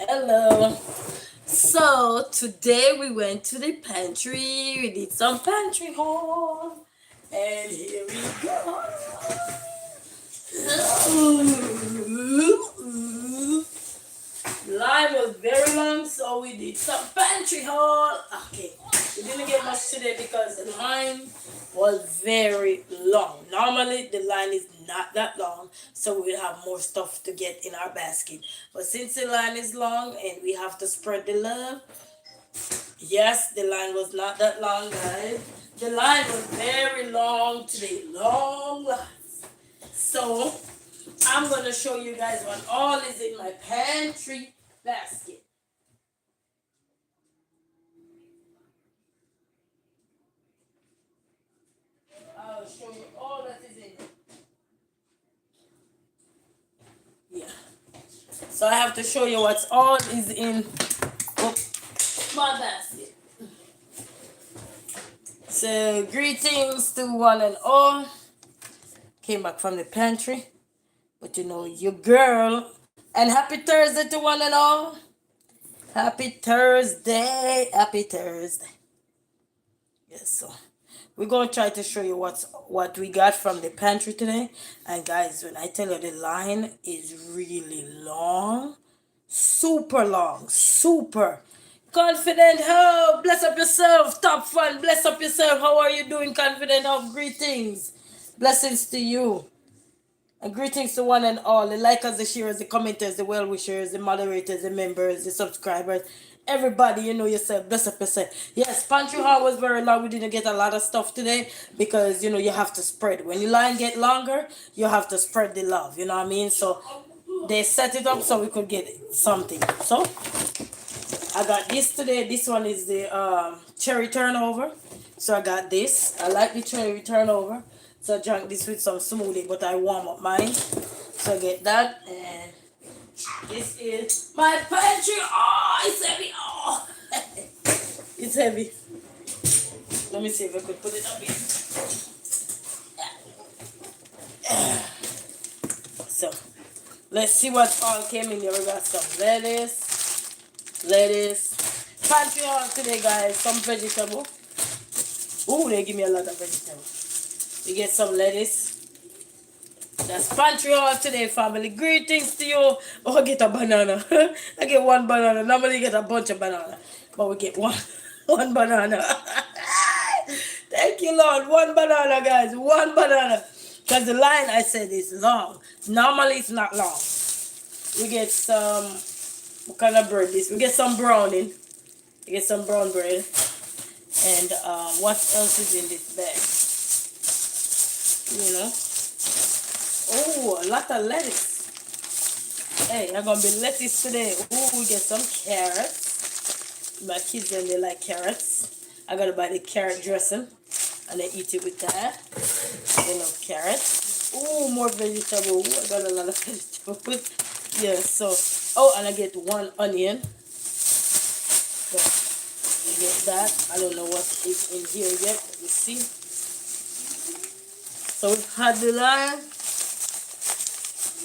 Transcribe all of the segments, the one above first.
Hello. So today we went to the pantry. We did some pantry haul, and here we go. Line was very long, so we did some pantry haul. Okay, we didn't get much today because the line was very long. Normally, the line is not that long, so we'll have more stuff to get in our basket. But since the line is long and we have to spread the love, yes, the line was not that long, guys. The line was very long today, long line. So I'm gonna show you guys what all is in my pantry basket. I'll show you all that is in it. Yeah. So I have to show you what's all is in my basket. So greetings to one and all. Came back from the pantry. But you know, your girl. And happy Thursday to one and all. Happy Thursday. Happy Thursday. Yes, so we're gonna try to show you what we got from the pantry today. And guys, when I tell you the line is really long, super long, super confident. Oh, bless up yourself, top fan. Bless up yourself. How are you doing, confident? Of greetings, blessings to you. And greetings to one and all, the likers, the sharers, the commenters, the well wishers, the moderators, the members, the subscribers, everybody, you know yourself, bless up yourself. Yes, pantry haul was very long. We didn't get a lot of stuff today because you know you have to spread. When the line get longer, you have to spread the love. You know what I mean? So they set it up so we could get something. So I got this today. This one is the cherry turnover. So I got this. I like the cherry turnover. So I drank this with some smoothie, but I warm up mine. So I get that, and this is my pantry. Oh, it's heavy. Oh, it's heavy. Let me see if I could put it up here. So let's see what all came in here. We got some lettuce, pantry haul today, guys. Some vegetable. Oh, they give me a lot of vegetable. We get some lettuce. That's pantry haul today, family. Greetings to you. Oh, I get a banana. I get one banana. Normally, you get a bunch of banana, but we get one, one banana. Thank you, Lord. One banana, guys. One banana. Because the line I said is long. Normally, it's not long. We get some. What kind of bread this? We get some browning. We get some brown bread. And what else is in this bag? You know. Oh, a lot of lettuce. Hey, I'm gonna be lettuce today. Oh, we get some carrots. My kids and they like carrots. I gotta buy the carrot dressing and they eat it with that. They love carrots. Oh, more vegetable. Ooh, I got a lot of vegetables. Yeah, so and I get one onion. So I get that. I don't know what is in here yet. Let me see. So we've had the line.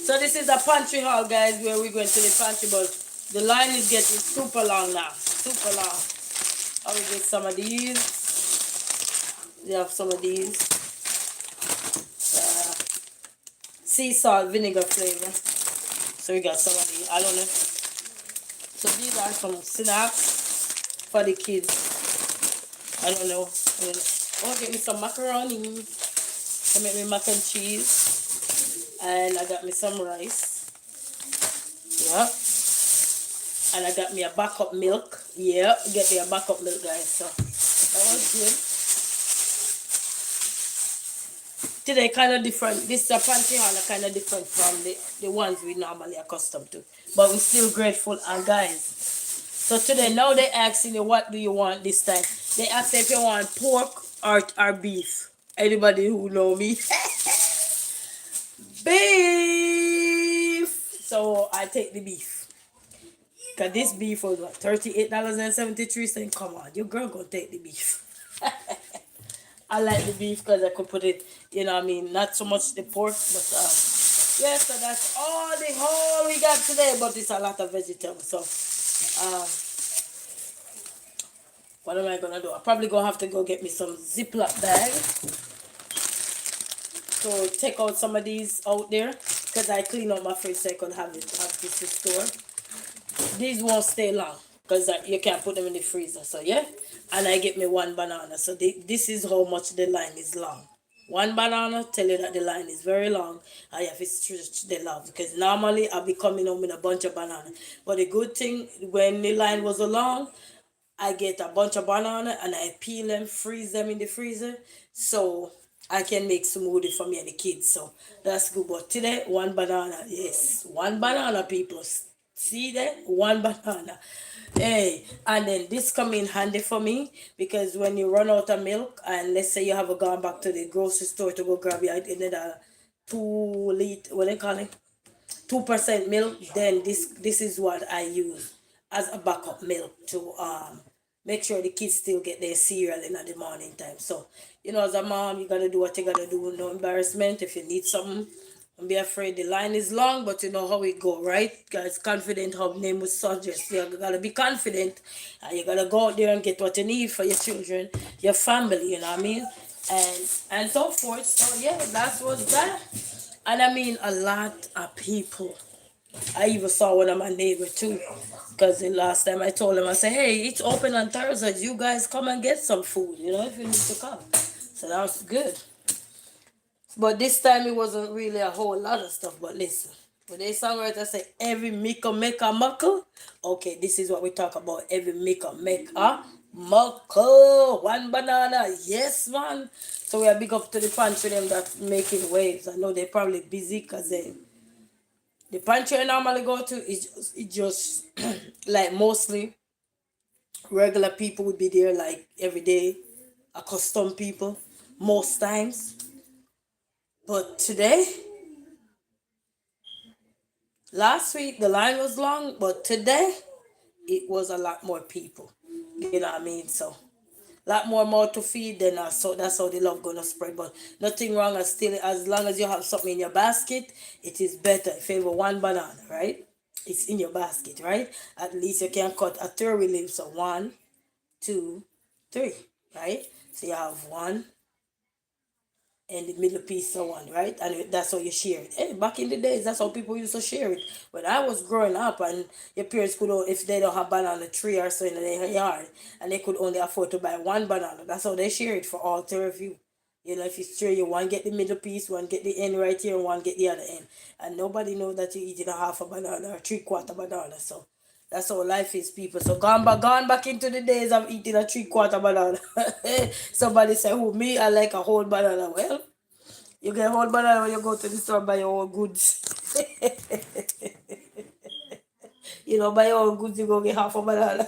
So this is a pantry haul, guys, where we're going to the pantry, but the line is getting super long now. Super long. I will get some of these. We have some of these. Sea salt vinegar flavor. So we got some of these. I don't know. So these are some snacks for the kids. I don't know. Oh, get me some macaroni. I make me mac and cheese. And I got me some rice. Yeah. And I got me a backup milk. Yeah, get me a backup milk, guys. So that was good. Today kind of different. This pantry haul are kind of different from the ones we normally accustomed to. But we're still grateful. And guys, so today now they asking you what do you want this time. They ask if you want pork or beef. Anybody who know me. Beef. So I take the beef. Cause this beef was what, $38.73. Come on, your girl gonna take the beef. I like the beef because I could put it, you know what I mean, not so much the pork, but Yeah, so that's all the whole we got today, but it's a lot of vegetables. So, uh, what am I gonna do? I'm probably gonna have to go get me some Ziploc bag to take out some of these out there because I clean out my fridge so I could have this to store. These won't stay long because you can't put them in the freezer. So yeah, and I get me one banana. So this is how much the line is long. One banana tell you that the line is very long. I have to stretch the love because normally I'll be coming home with a bunch of banana. But the good thing when the line was long, I get a bunch of banana and I peel them, freeze them in the freezer, so I can make smoothie for me and the kids. So that's good. But today, one banana, yes, one banana, people. See that? One banana. Hey, and then this come in handy for me because when you run out of milk and let's say you have gone back to the grocery store to go grab your another 2 liter, what they call it? 2% milk, then this is what I use as a backup milk to make sure the kids still get their cereal in at the morning time. So, as a mom, you gotta do what you gotta do, no embarrassment. If you need something, don't be afraid. The line is long, but you know how it go, right? Guys, confident how name would suggest. You gotta be confident and you gotta go out there and get what you need for your children, your family, you know what I mean? And so forth. So yeah, that was that. And I mean, a lot of people. I even saw one of my neighbor too. Because the last time I told him, I said, hey, it's open on Thursdays. You guys come and get some food, if you need to come. So that was good. But this time it wasn't really a whole lot of stuff. But listen, when they songwriter say every mika make a muckle, okay, this is what we talk about. Every mika make a muckle. One banana, yes, man. So we are big up to the pantry them that making waves. I know they're probably busy because the pantry I normally go to is just like mostly regular people would be there like every day, accustomed people most times. But today, last week the line was long, but today it was a lot more people. You know what I mean? So lot more mouth to feed, then so that's how the love gonna spread. But nothing wrong as still as long as you have something in your basket, it is better. If you have one banana, right? It's in your basket, right? At least you can cut a third leaf. So one, two, three, right? So you have one, and the middle piece so on, right? And that's how you share it. Hey, back in the days, that's how people used to share it. When I was growing up, and your parents could, if they don't have banana tree or so in their yard, and they could only afford to buy one banana, that's how they share it for all three of you. If it's three, you one get the middle piece, one get the end right here, and one get the other end. And nobody know that you're eating a half a banana or three-quarter banana. So that's how life is, people. So gone back into the days of eating a three-quarter banana. Somebody say, who, me? I like a whole banana. Well, you get a whole banana when you go to the store buy your own goods. Buy your own goods, you go get half a banana.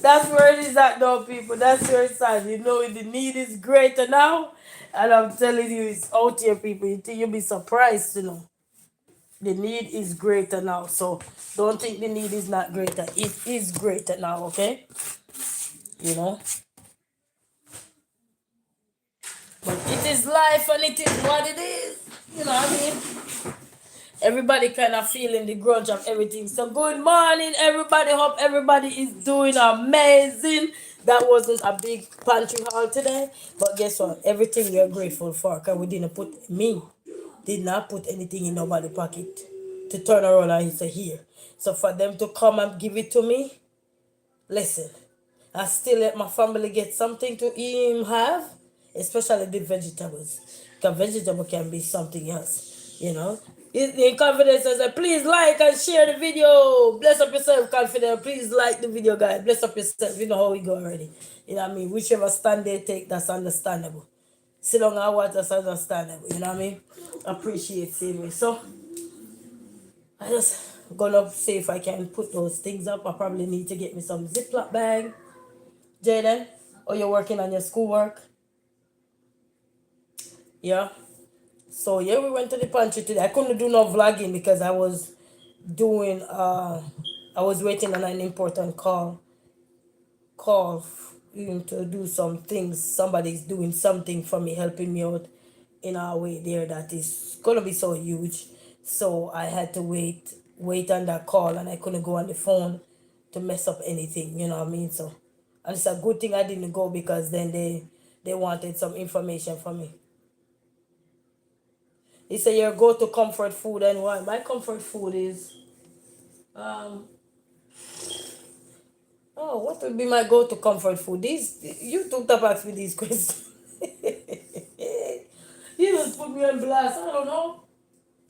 That's where it is at now, people. That's where it's at. The need is greater now. And I'm telling you, it's out here, people. You'll be surprised. The need is greater now. So don't think the need is not greater. It is greater now, okay? You know? But it is life and it is what it is. You know what I mean? Everybody kind of feeling the grudge of everything. So good morning, everybody. Hope everybody is doing amazing. That wasn't a big pantry haul today, but guess what? Everything we are grateful for, because we did not put anything in nobody's pocket to turn around and say here. So for them to come and give it to me, listen, I still let my family get something to have, especially the vegetables. Because vegetable can be something else. In confidence, I say, please like and share the video. Bless up yourself, confident. Please like the video, guys. Bless up yourself. You know how we go already. You know what I mean? Whichever stand they take, that's understandable. Sit down and watch, that's understandable. You know what I mean? Appreciate seeing me. So, I just gonna see if I can put those things up. I probably need to get me some Ziploc bag. Jaden, or you're working on your schoolwork? Yeah. So yeah, we went to the pantry today. I couldn't do no vlogging because doing I was waiting on an important call to do some things. Somebody's doing something for me, helping me out in our way there that is gonna be so huge. So I had to wait on that call, and I couldn't go on the phone to mess up anything. You know what I mean? So, and it's a good thing I didn't go, because then they wanted some information from me. He said your go to comfort food, and why my comfort food is um oh, what would be my go to comfort food? These you took the box with these questions. You just put me on blast. I don't know.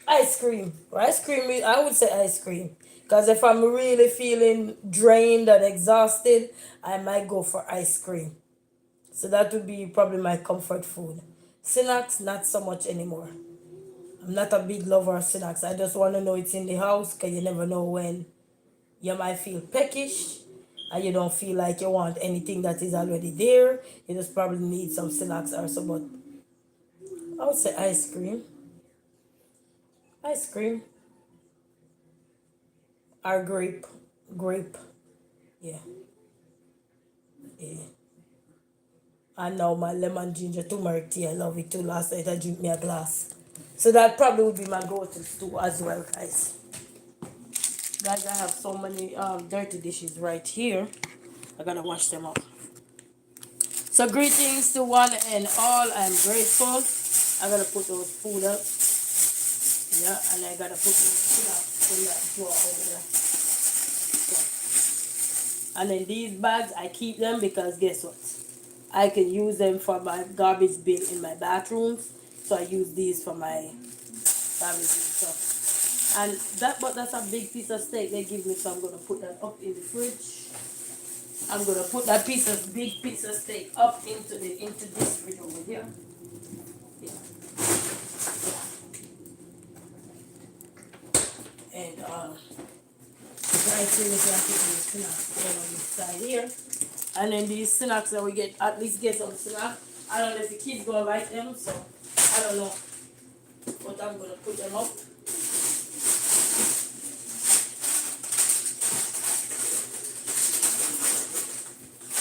Ice cream. Ice cream, I would say ice cream. Because if I'm really feeling drained and exhausted, I might go for ice cream. So that would be probably my comfort food. Snacks, not so much anymore. I'm not a big lover of snacks. I just want to know it's in the house, because you never know when you might feel peckish and you don't feel like you want anything that is already there. You just probably need some snacks or so. But I would say ice cream. Ice cream or grape. Grape. Yeah. Yeah. And now my lemon ginger turmeric tea. I love it too. Last night I drink me a glass. So that probably would be my go-to too as well, guys. Guys, I have so many dirty dishes right here. I gotta wash them up. So greetings to one and all. I'm grateful. I gotta put those food up. Yeah, and I gotta put them up in that drawer over there. So, and in these bags, I keep them because guess what? I can use them for my garbage bin in my bathrooms. So I use these for my garbage bin stuff. And that's a big piece of steak they give me, so I'm gonna put that up in the fridge. I'm gonna put that big piece of steak up into this fridge over here. Yeah. And right here is like the snacks on this side here. And then these snacks that we get, at least get some snack. I don't know if the kids gonna like them, so I don't know. But I'm gonna put them up.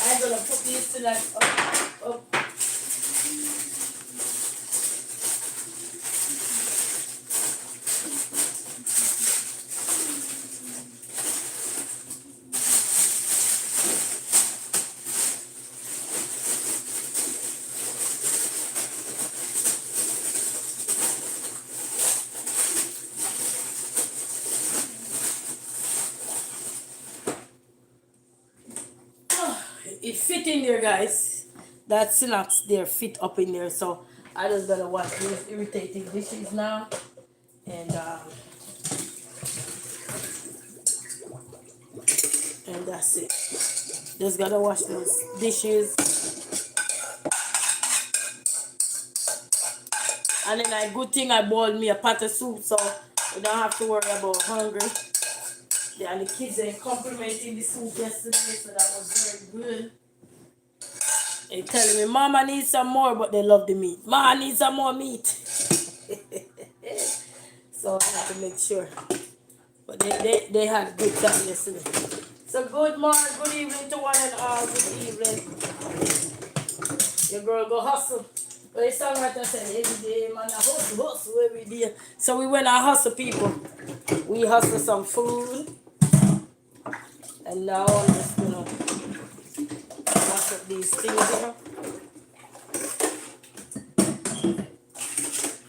I'm gonna put these snacks up. It fit in there, guys. That snacks there fit up in there, so I just gotta wash these irritating dishes now, and that's it. Just gotta wash those dishes, and then a good thing I boiled me a pot of soup, so we don't have to worry about hungry. Yeah, and the kids are complimenting the soup yesterday, so that was very good. They telling me, Mama needs some more, but they love the meat. Mama needs some more meat. So I have to make sure. But they had a good time yesterday. So good morning, good evening to one and all. Good evening. Your girl go hustle. But the songwriter said every day, man, I hustle every day. So we went and hustle, people. We hustle some food. And now I'm just gonna wash up these things here.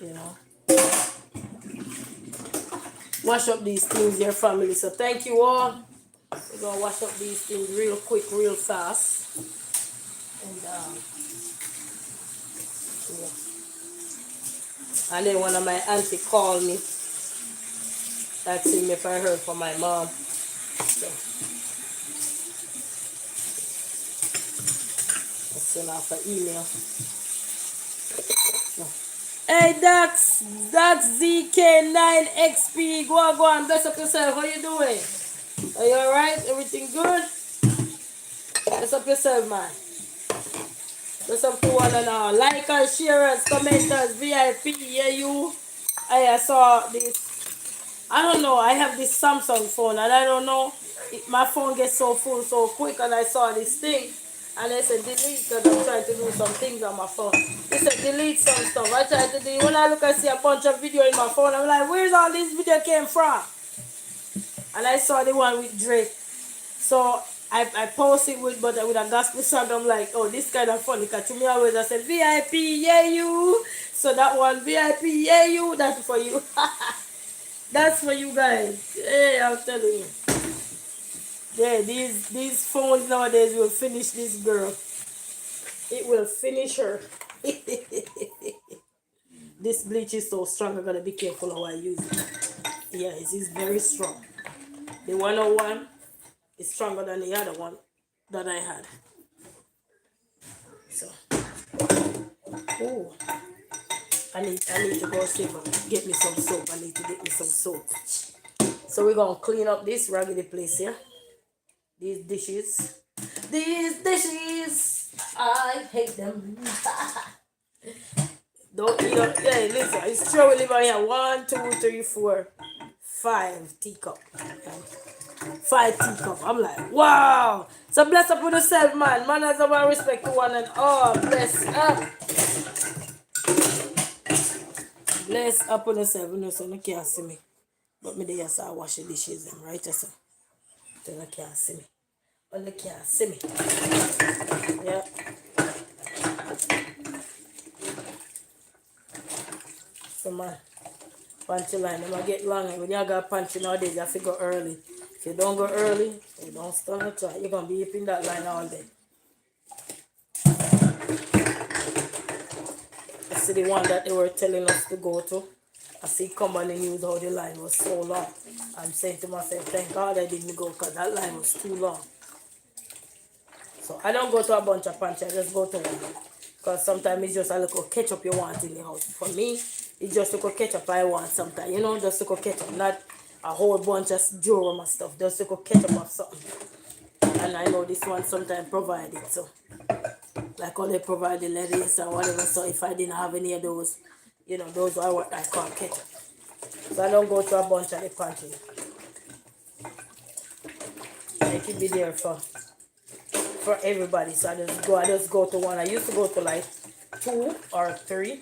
You know. Wash up these things here, family. So thank you all. We're gonna wash up these things real quick, real fast. And yeah. And then one of my auntie called me, asking me if I heard from my mom. So I sent off an email. So. Hey, that's ZK9XP. Go on, bless up yourself. How you doing? Are you alright? Everything good? Bless up yourself, man. Bless up to one and all. Likers, sharers, commenters, VIP. Yeah, you. I saw this. I don't know. I have this Samsung phone, and I don't know. My phone gets so full so quick, and I saw this thing. And I said delete because I'm trying to do some things on my phone. He said delete some stuff. I tried to delete. When I look and see a bunch of video in my phone, I'm like, where's all this video came from? And I saw the one with Drake. So I posted with a gospel song. I'm like, oh, this kind of funny. Because to me always I said VIP, yeah you. So that one VIP, yeah you. That's for you. That's for you guys. Hey, I'm telling you. Yeah, these phones nowadays will finish this girl. It will finish her. This bleach is so strong. I gotta be careful how I use it. Yeah, it is very strong. The 101 is stronger than the other one that I had. So, oh, I need to go save and get me some soap. I need to get me some soap. So we're gonna clean up this raggedy place here. These dishes. I hate them. Don't eat up. Yeah, listen, it's true we live on here. 1, 2, 3, 4, 5 teacup. 5 teacup. I'm like, wow. So bless up with yourself, man. Man has a respect to one and all. Bless up. Bless up on yourself. You know, so you can't see me. But me there, so I wash the dishes them, right? So you can't see me. But you can't see me. Yeah. So man, pantry line, they might get longer. When you got pantry nowadays, you have to go early. If you don't go early, you don't stand a chance. You're going to be up in that line all day. I see the one that they were telling us to go to. I see come on the news how the line was so long. I'm saying to myself, thank God I didn't go because that line was too long. So I don't go to a bunch of pantry, I just go to one. Because sometimes it's just a little ketchup you want in the house. For me, it's just a little ketchup I want sometimes. You know, just a little ketchup. Not a whole bunch of Jorum and stuff. Just a little ketchup or something. And I know this one sometimes provide it. So, like how they provide the lettuce or whatever. So if I didn't have any of those, you know, those are what I call ketchup. So I don't go to a bunch of the pantry. It could be there for everybody. So I just go to one. I used to go to like 2 or 3.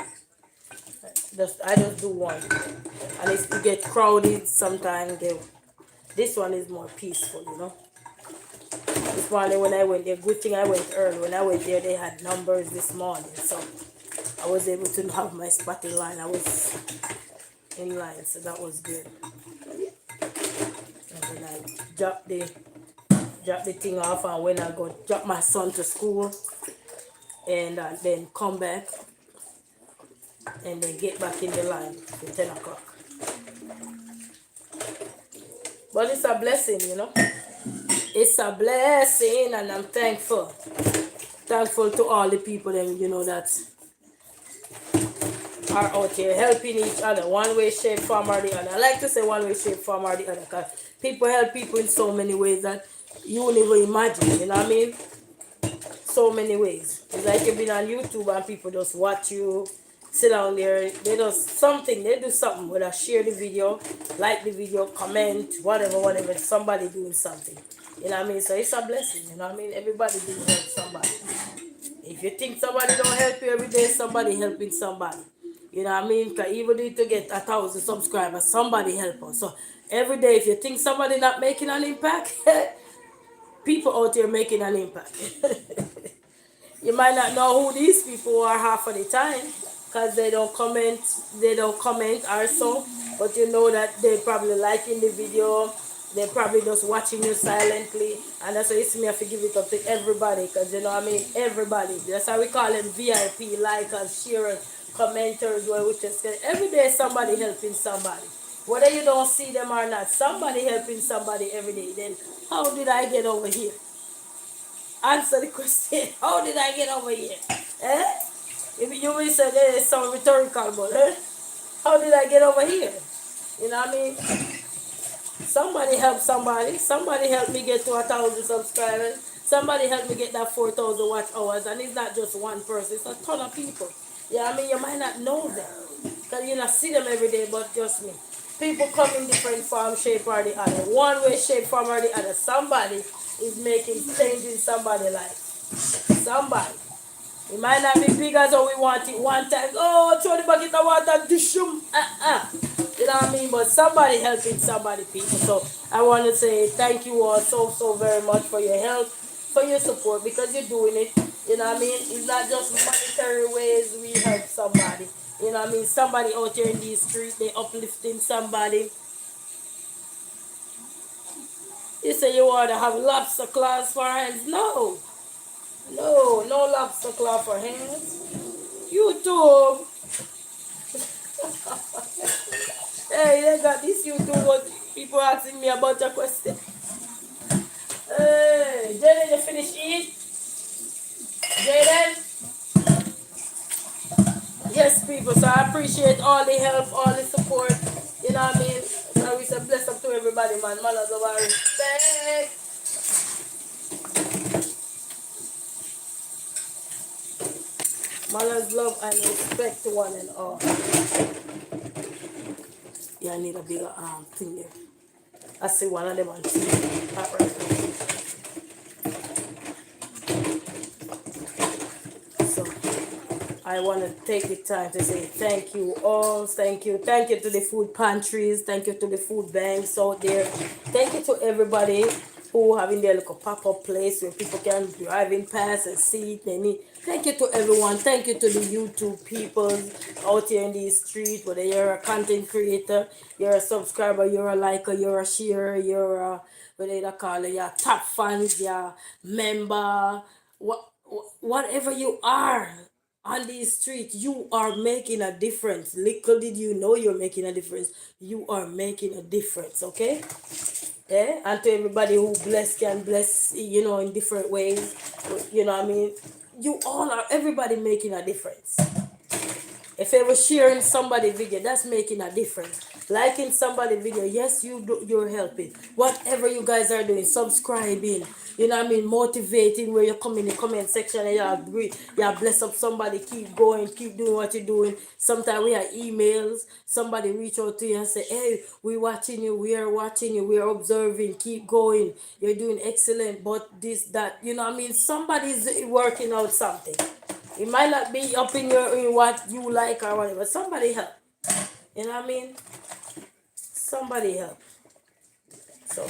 I just do one. And if you get crowded sometimes, this one is more peaceful, you know. This morning when I went there, good thing I went early. When I went there, they had numbers this morning. So I was able to have my spot in line. I was in line, so that was good. And then I dropped the thing off, and when I go drop my son to school and then come back and then get back in the line at 10 o'clock. But it's a blessing, you know. It's a blessing, and I'm thankful. Thankful to all the people them, you know, that are out here helping each other, one way, shape, form, or the other. I like to say one way, shape, form, or the other, because people help people in so many ways that you won't even imagine, you know what I mean? So many ways. It's like you've been on YouTube and people just watch you, sit down there, they do something, whether share the video, like the video, comment, whatever, somebody doing something. You know what I mean? So it's a blessing, you know what I mean? Everybody do help somebody. If you think somebody don't help you every day, somebody helping somebody. You know what I mean? Because even if to get 1,000 subscribers, somebody help us. So every day, if you think somebody not making an impact, people out there making an impact. You might not know who these people are half of the time because they don't comment or so, but you know that they probably liking the video, they probably just watching you silently, and that's why it's me have to give it up to everybody, because you know what I mean, everybody. That's how we call them VIP, likers, sharers, commenters, which is every day somebody helping somebody. Whether you don't see them or not, somebody helping somebody every day. Then how did I get over here? Answer the question. How did I get over here? Eh? If you will say there is some rhetorical, but how did I get over here? You know what I mean? Somebody help somebody. Somebody helped me get to 1,000 subscribers. Somebody helped me get that 4,000 watch hours. And it's not just one person. It's a ton of people. Yeah, I mean, you might not know them. Because you not see them every day, but just me. People come in different form, shape, or the other. One way, shape, form, or the other. Somebody is making change in somebody's life. Somebody. It might not be big as how we want it one time. Oh, throw the bucket of water, dish them. You know what I mean? But somebody helping somebody, people. So I want to say thank you all so very much for your help, for your support, because you're doing it. You know what I mean? It's not just monetary ways we help somebody. You know what I mean? Somebody out here in these streets, they uplifting somebody. You say you want to have lobster claws for hands? No. No, no lobster claw for hands. YouTube. Hey, they got this YouTube, but people asking me about your question. Hey, Jaden, you finish eat? Jaden? Yes, people. So I appreciate all the help, all the support. You know what I mean? So we say bless up to everybody, man. Manners over respect. Manners, love, and respect to one and all. Yeah, I need a bigger thing there. I see one of them on TV. Right. So I want to take the time to say thank you all. Thank you. Thank you to the food pantries. Thank you to the food banks out there. Thank you to everybody who having their little pop-up place where people can drive in past and see it. They need. Thank you to everyone. Thank you to the YouTube people out here in the street, whether you're a content creator, you're a subscriber, you're a liker, you're a sharer, you're a, whether you call it, your top fans, your member, whatever you are on the street, you are making a difference. Little did you know you're making a difference. You are making a difference, okay? Yeah, and to everybody who bless can bless, in different ways. You know what I mean? You all are, everybody making a difference. If ever sharing somebody video, that's making a difference. Liking somebody video, yes, you're helping. Whatever you guys are doing, subscribing, you know what I mean, motivating, where you come in the comment section and you bless up somebody, keep going, keep doing what you're doing. Sometimes we have emails, somebody reach out to you and say, hey, we watching you, we are watching you, we are observing, keep going, you're doing excellent, but this, that, you know what I mean, somebody's working out something. It might not be up in what you like or whatever. Somebody help. You know what I mean? Somebody help. So,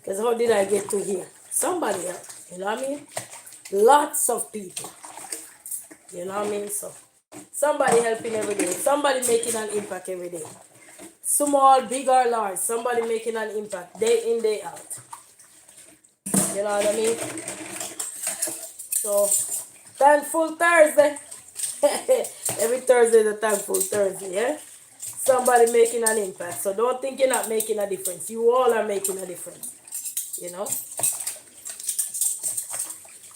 because how did I get to here? Somebody help. You know what I mean? Lots of people. You know what I mean? So, somebody helping every day. Somebody making an impact every day. Small, big or large. Somebody making an impact day in, day out. You know what I mean? So, Thankful Thursday. Every Thursday is a Thankful Thursday, yeah? Somebody making an impact. So don't think you're not making a difference. You all are making a difference. You know?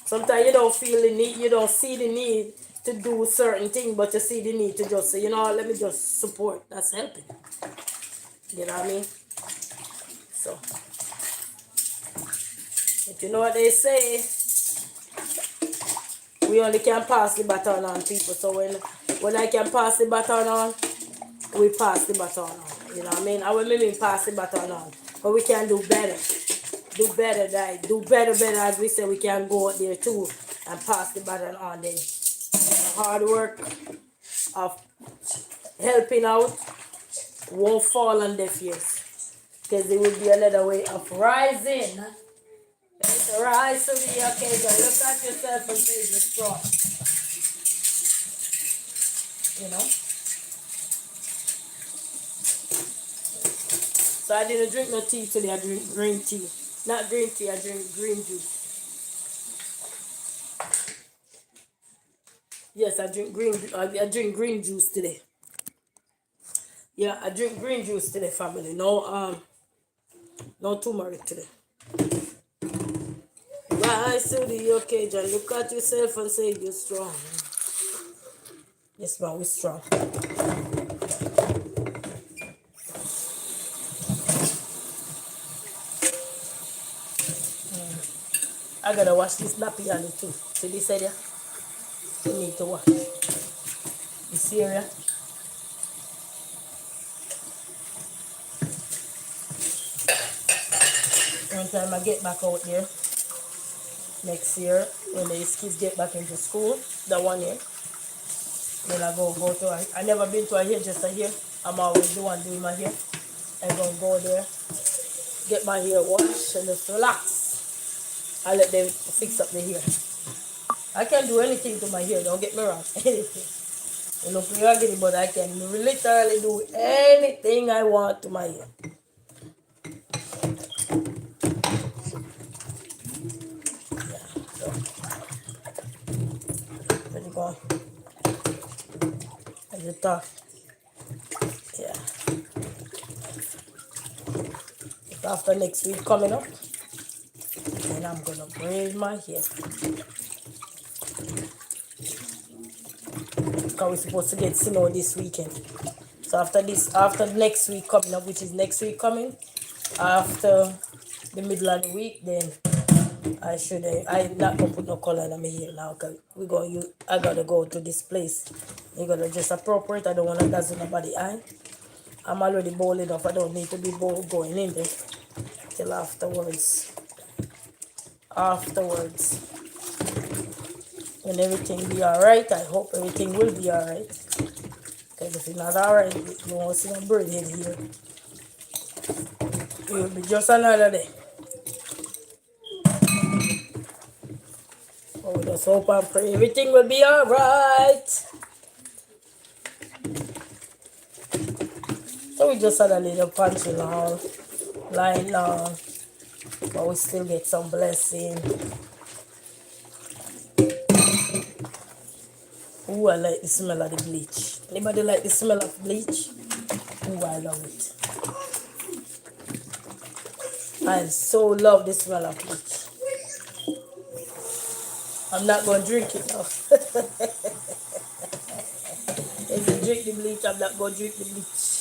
Sometimes you don't feel the need, you don't see the need to do certain things, but you see the need to just say, let me just support. That's helping. You know what I mean? So, but you know what they say? We only can pass the baton on, people. So when I can pass the baton on, we pass the baton on. You know what I mean? I will mean pass the baton on. But we can do better. Do better, right? Do better, as we say. We can go out there too and pass the baton on. Then the hard work of helping out won't fall on deaf ears. Because it will be another way of rising. Let's rise to the occasion. Look at yourself and say you're strong. You know? So I didn't drink no tea today. I drink green tea. Not green tea, I drink green juice. Yes, I drink green juice today. Yeah, I drink green juice today, family. No turmeric today. Rise to the occasion. Look at yourself and say you're strong. Yes, man, we're strong. I gotta wash this nappy on it too. See this area? You need to wash this area. One time I get back out there, next year when these kids get back into school, the 1 year. Then I go to I never been to a hairdresser here. I'm always the one doing my hair. I go there, get my hair washed and just relax. I let them fix up the hair. I can do anything to my hair, don't get me wrong. Anything. You look raggedy, but I can literally do anything I want to my hair. Yeah, so there you go. At the top. Yeah. After next week coming up, and I'm gonna braid my hair. Because we're supposed to get snow this weekend. So after next week coming up, which is next week coming, after the middle of the week, then I'm not gonna put no color in my hair now, because I gotta go to this place. You gotta just appropriate. I don't wanna dazzle nobody eye. I'm already bold enough. I don't need to be bold going in there till afterwards. When everything be alright, I hope everything will be alright. Because if it's not alright, you won't see no bird head here. It will be just another day. So we just hope and pray everything will be alright. So we just had a little pantry now, lying down, but we still get some blessing. Ooh, I like the smell of the bleach. Anybody like the smell of bleach? Ooh, I love it. I so love the smell of bleach. I'm not going to drink it now. If you drink the bleach, I'm not going to drink the bleach.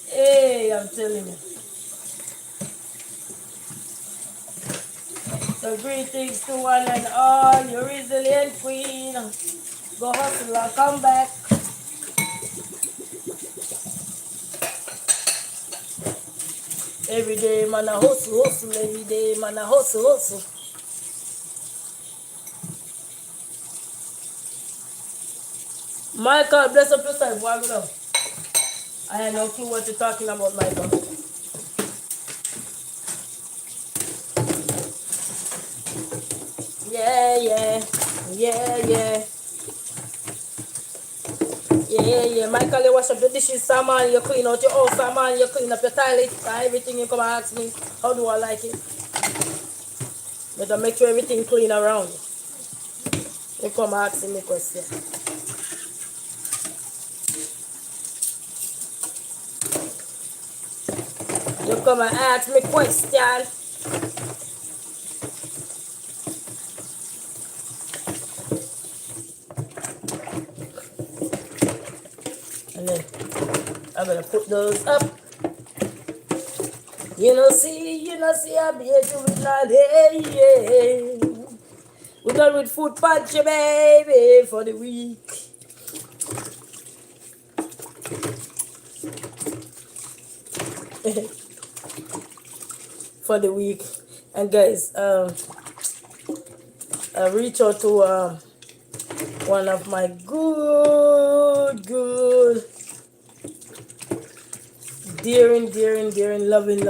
Hey, I'm telling you. So greetings to one and all, your resilient queen. Go hustle and come back. Every day, man, I hustle. Every day, man, I hustle. Michael, bless up yourself. Why go down? I have no clue what you're talking about, Michael. Yeah. Michael, you wash up the dishes, Saman, you clean out your house, Saman, you clean up your toilet, everything. You come and ask me, how do I like it? Better make sure everything clean around you. You come and ask me a question. You come and ask me question. And then I'm gonna put those up. You know see, I be doing all day. We're done with food pantry, baby, for the week. For the week. And guys, I reach out to one of my good dearing, loving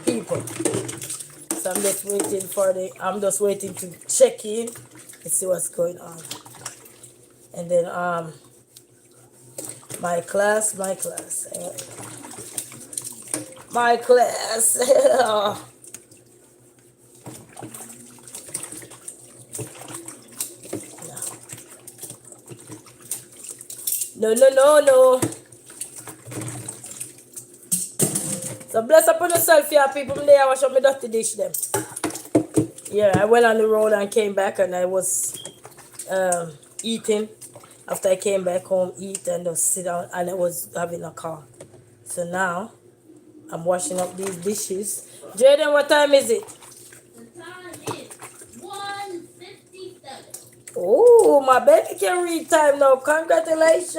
people. So I'm just waiting to check in and see what's going on. And then my class. No. So bless upon yourself, yeah, people. There, I wash up my dirty dish them. Yeah, I went on the road and came back, and I was eating. After I came back home, eat and just sit down, and I was having a call. So now I'm washing up these dishes. Jaden, what time is it? The time is 1:57. Oh, my baby can read time now. Congratulations.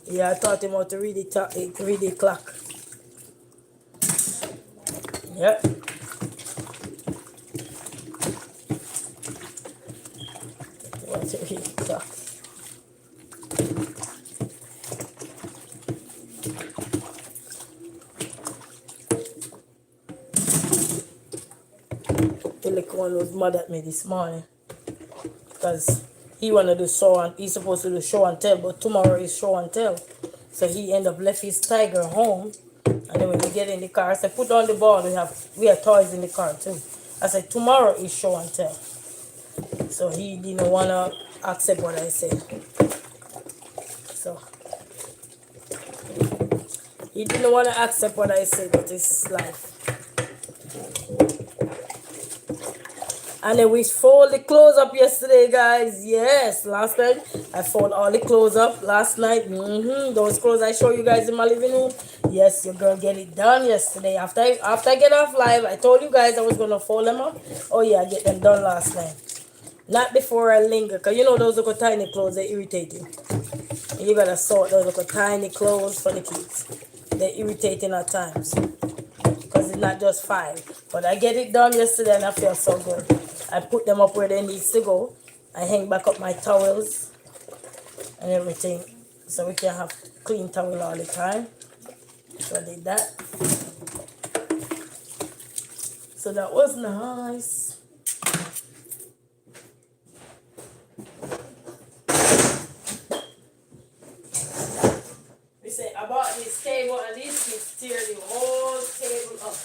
Yeah, I taught him how to read the clock. Yep. What to eat? The little one was mad at me this morning because he wanted to show and he's supposed to do show and tell, but tomorrow is show and tell. So he ended up left his tiger home. And then when we get in the car, I said, put on the ball. We have toys in the car too. I said, tomorrow is show and tell. So he didn't wanna accept what I said. So he didn't wanna accept what I said, but it's life. And then we fold the clothes up yesterday, guys. Yes, last night I fold all the clothes up last night. Those clothes I show you guys in my living room. Yes, your girl get it done yesterday. After I get off live, I told you guys I was gonna fold them up. Oh yeah, I get them done last night. Not before I linger, cause you know those little tiny clothes they irritate you. And you gotta sort those little tiny clothes for the kids. They're irritating at times. Because it's not just 5. But I get it done yesterday and I feel so good. I put them up where they need to go. I hang back up my towels and everything so we can have clean towel all the time. So I did that. So that was nice. We say I bought this table and these kids tear the whole table up.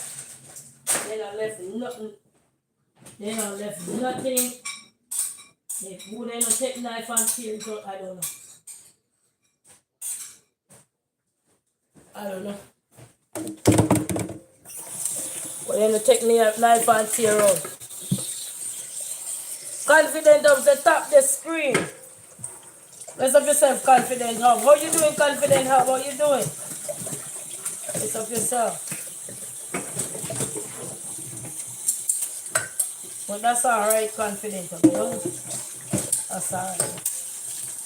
Then I left nothing. They don't left nothing. They wouldn't take knife and tear it out. I don't know. I don't know. But then they take knife and tear out. Confident of the top the screen. Let's up yourself, confident hub. How you doing, confident hub? How you doing? Let's up yourself. But that's alright, confident hub, you know? That's alright.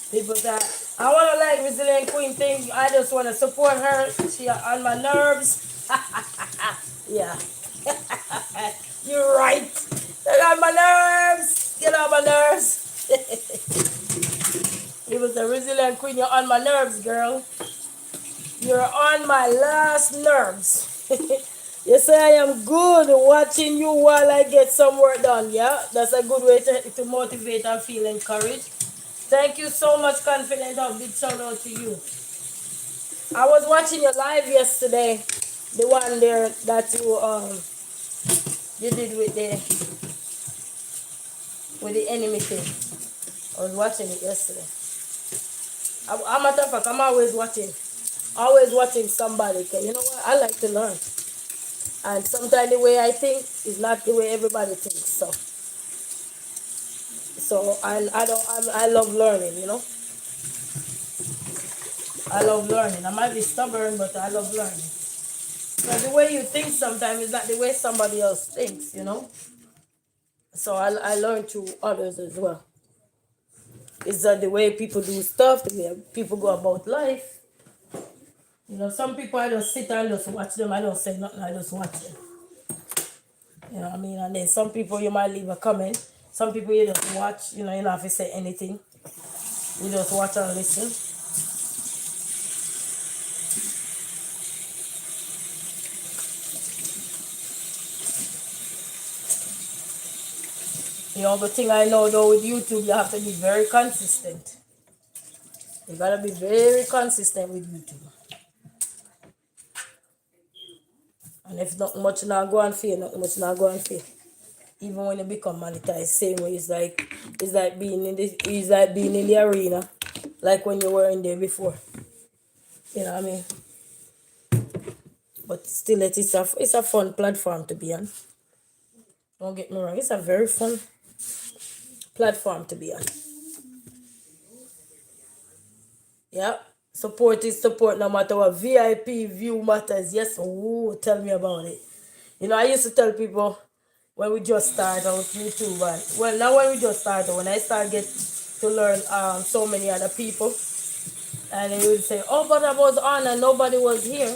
People that I wanna like Resilient Queen thing. I just wanna support her. She on my nerves. Yeah. You're right. Get on my nerves. Get on my nerves. It was the Resilient Queen. You're on my nerves, girl. You're on my last nerves. You say I am good watching you while I get some work done. Yeah, that's a good way to motivate and feel encouraged. Thank you so much, Confident. A big shout out to you. I was watching your live yesterday, the one there that you did with the enemy thing. I was watching it yesterday. I'm matter of fact, I'm always watching somebody. Cause you know what? I like to learn, and sometimes the way I think is not the way everybody thinks. So I love learning. You know. I love learning. I might be stubborn, but I love learning. So the way you think sometimes is not the way somebody else thinks, you know. So I learn through others as well. It's the way people do stuff, the way people go about life. You know, some people I just sit and just watch them. I don't say nothing. I just watch them. You know what I mean? And then some people you might leave a comment. Some people you just watch. You know, you don't have to say anything. You just watch and listen. The other thing I know though with YouTube, you have to be very consistent. You gotta be very consistent with YouTube. And if not much not go on fail, not much not go on fail. Even when you become monetized, same way it's like being in the arena, like when you were in there before. You know what I mean? But still, it's a fun platform to be on. Don't get me wrong, it's a very fun platform to be on. Yeah. Support is support no matter what. VIP view matters. Yes. Oh, tell me about it. You know, I used to tell people when we just started on YouTube, and well, now when we just started, when I start get to learn so many other people, and they would say, "Oh, but I was on and nobody was here."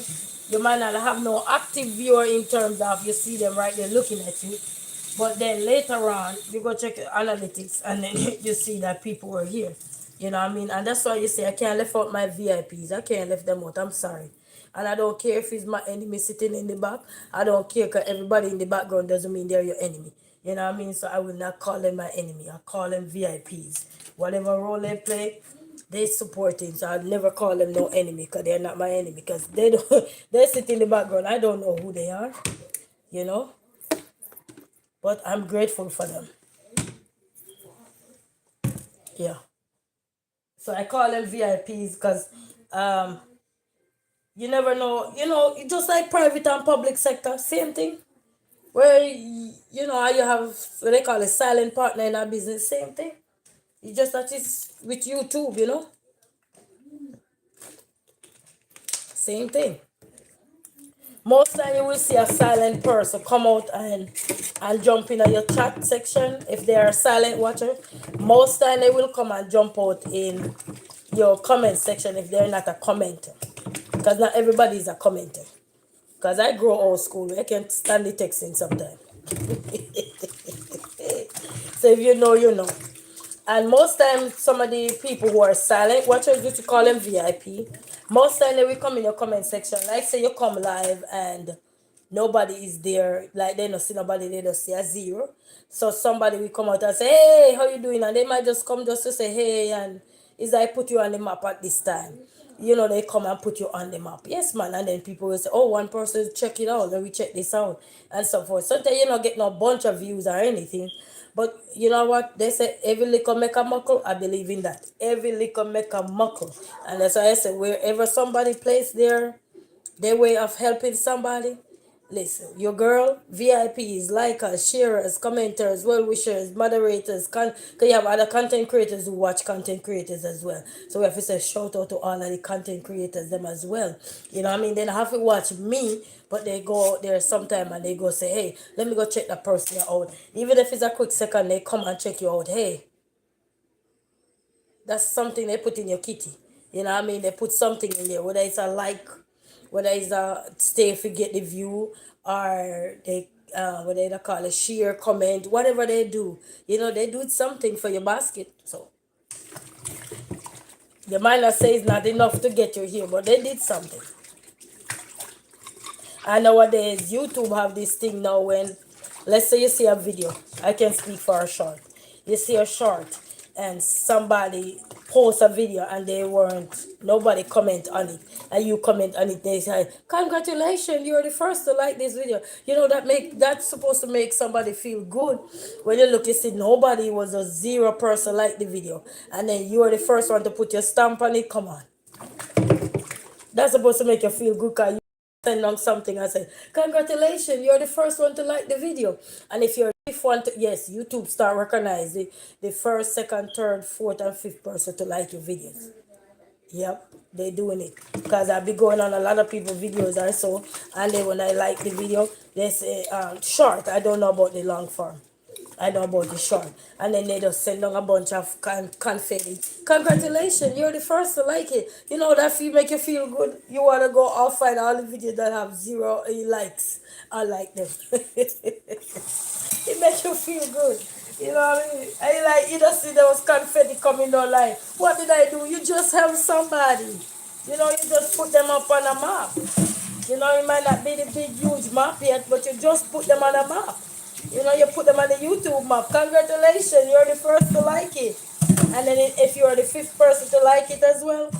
You might not have no active viewer in terms of you see them right there looking at you. But then later on, you go check your analytics and then you see that people were here. You know what I mean? And that's why you say I can't left out my VIPs. I can't left them out. I'm sorry. And I don't care if it's my enemy sitting in the back. I don't care because everybody in the background doesn't mean they're your enemy. You know what I mean? So I will not call them my enemy. I call them VIPs. Whatever role they play, they supporting. So I'll never call them no enemy because they're not my enemy. Because they don't they sit in the background. I don't know who they are, you know. But I'm grateful for them. Yeah. So I call them VIPs because um you never know, it's just like private and public sector, same thing. Where how you have what they call a silent partner in a business, same thing. You just that is with YouTube, same thing. Most time you will see a silent person come out and jump in your chat section if they are a silent watcher. Most time they will come and jump out in your comment section if they're not a commenter. Because not everybody is a commenter. Because I grow old school, I can't stand the texting sometimes. So if you know, you know. And most times, some of the people who are silent watchers, which you call them VIP, most time they will come in your comment section. Like say you come live and nobody is there, like they don't see nobody, they don't see a zero. So somebody will come out and say, hey, how you doing? And they might just come just to say, hey, and is I put you on the map at this time. They come and put you on the map. Yes, man. And then people will say, oh, one person check it out. Let me check this out. And so forth. Sometimes you don't get no bunch of views or anything. But you know what? They say every little make a muckle. I believe in that. Every little make a muckle. And that's why I say wherever somebody plays their way of helping somebody, listen, your girl, VIPs, likers, sharers, commenters, well wishers, moderators, cause you have other content creators who watch content creators as well. So we have to say shout out to all of the content creators them as well. You know what I mean? They don't have to watch me, but they go out there sometime and they go say, hey, let me go check that person out. Even if it's a quick second, they come and check you out. Hey, that's something they put in your kitty. You know what I mean? They put something in there, whether it's a like, whether it's a stay if you get the view, or they what they call a share, comment, whatever they do. They do something for your basket. So you might not say it's not enough to get you here, but they did something. And nowadays, YouTube have this thing now when, let's say you see a video, I can speak for a short. You see a short and somebody post a video and nobody comment on it. And you comment on it, they say, congratulations, you're the first to like this video. That's supposed to make somebody feel good. When you look, you see nobody was a zero person like the video. And then you're the first one to put your stamp on it, come on. That's supposed to make you feel good because you send on something and say, congratulations, you're the first one to like the video. And if you're the fifth one to, yes, YouTube start recognizing the first, second, third, fourth, and fifth person to like your videos. Yep, they doing it. Because I be going on a lot of people videos I saw, and then when I like the video, they say short. I don't know about the long form. I know about the short. And then they just send down a bunch of confetti. Congratulations, you're the first to like it. That feel make you feel good. You want to go off find all the videos that have zero likes. I like them. It makes you feel good. You know what I mean? I like you just see there was confetti coming down like, what did I do? You just help somebody. You just put them up on a map. It might not be the big huge map yet, but you just put them on a map. You put them on the YouTube map. Congratulations, you're the first to like it. And then if you're the fifth person to like it as well,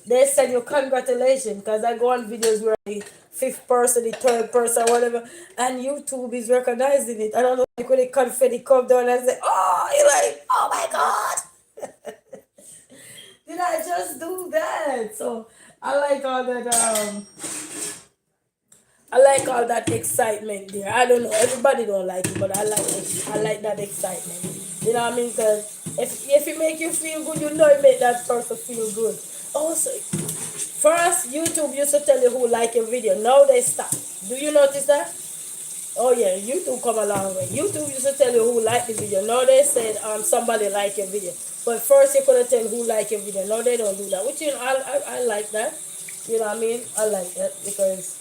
they send you congratulations. Because I go on videos where the fifth person, the third person, whatever, and YouTube is recognizing it. I don't know, like when the confetti come down and say, oh, you're like, oh my God. Did I just do that? So I like all that all that excitement there. I don't know. Everybody don't like it, but I like it. I like that excitement. You know what I mean? Because if it make you feel good, it make that person feel good. Also, first, YouTube used to tell you who like your video. Now they stop. Do you notice that? Oh yeah, YouTube come a long way. YouTube used to tell you who liked the video. Now they said somebody like your video. But first you couldn't tell who like your video. Now they don't do that. Which I like that. You know what I mean? I like that because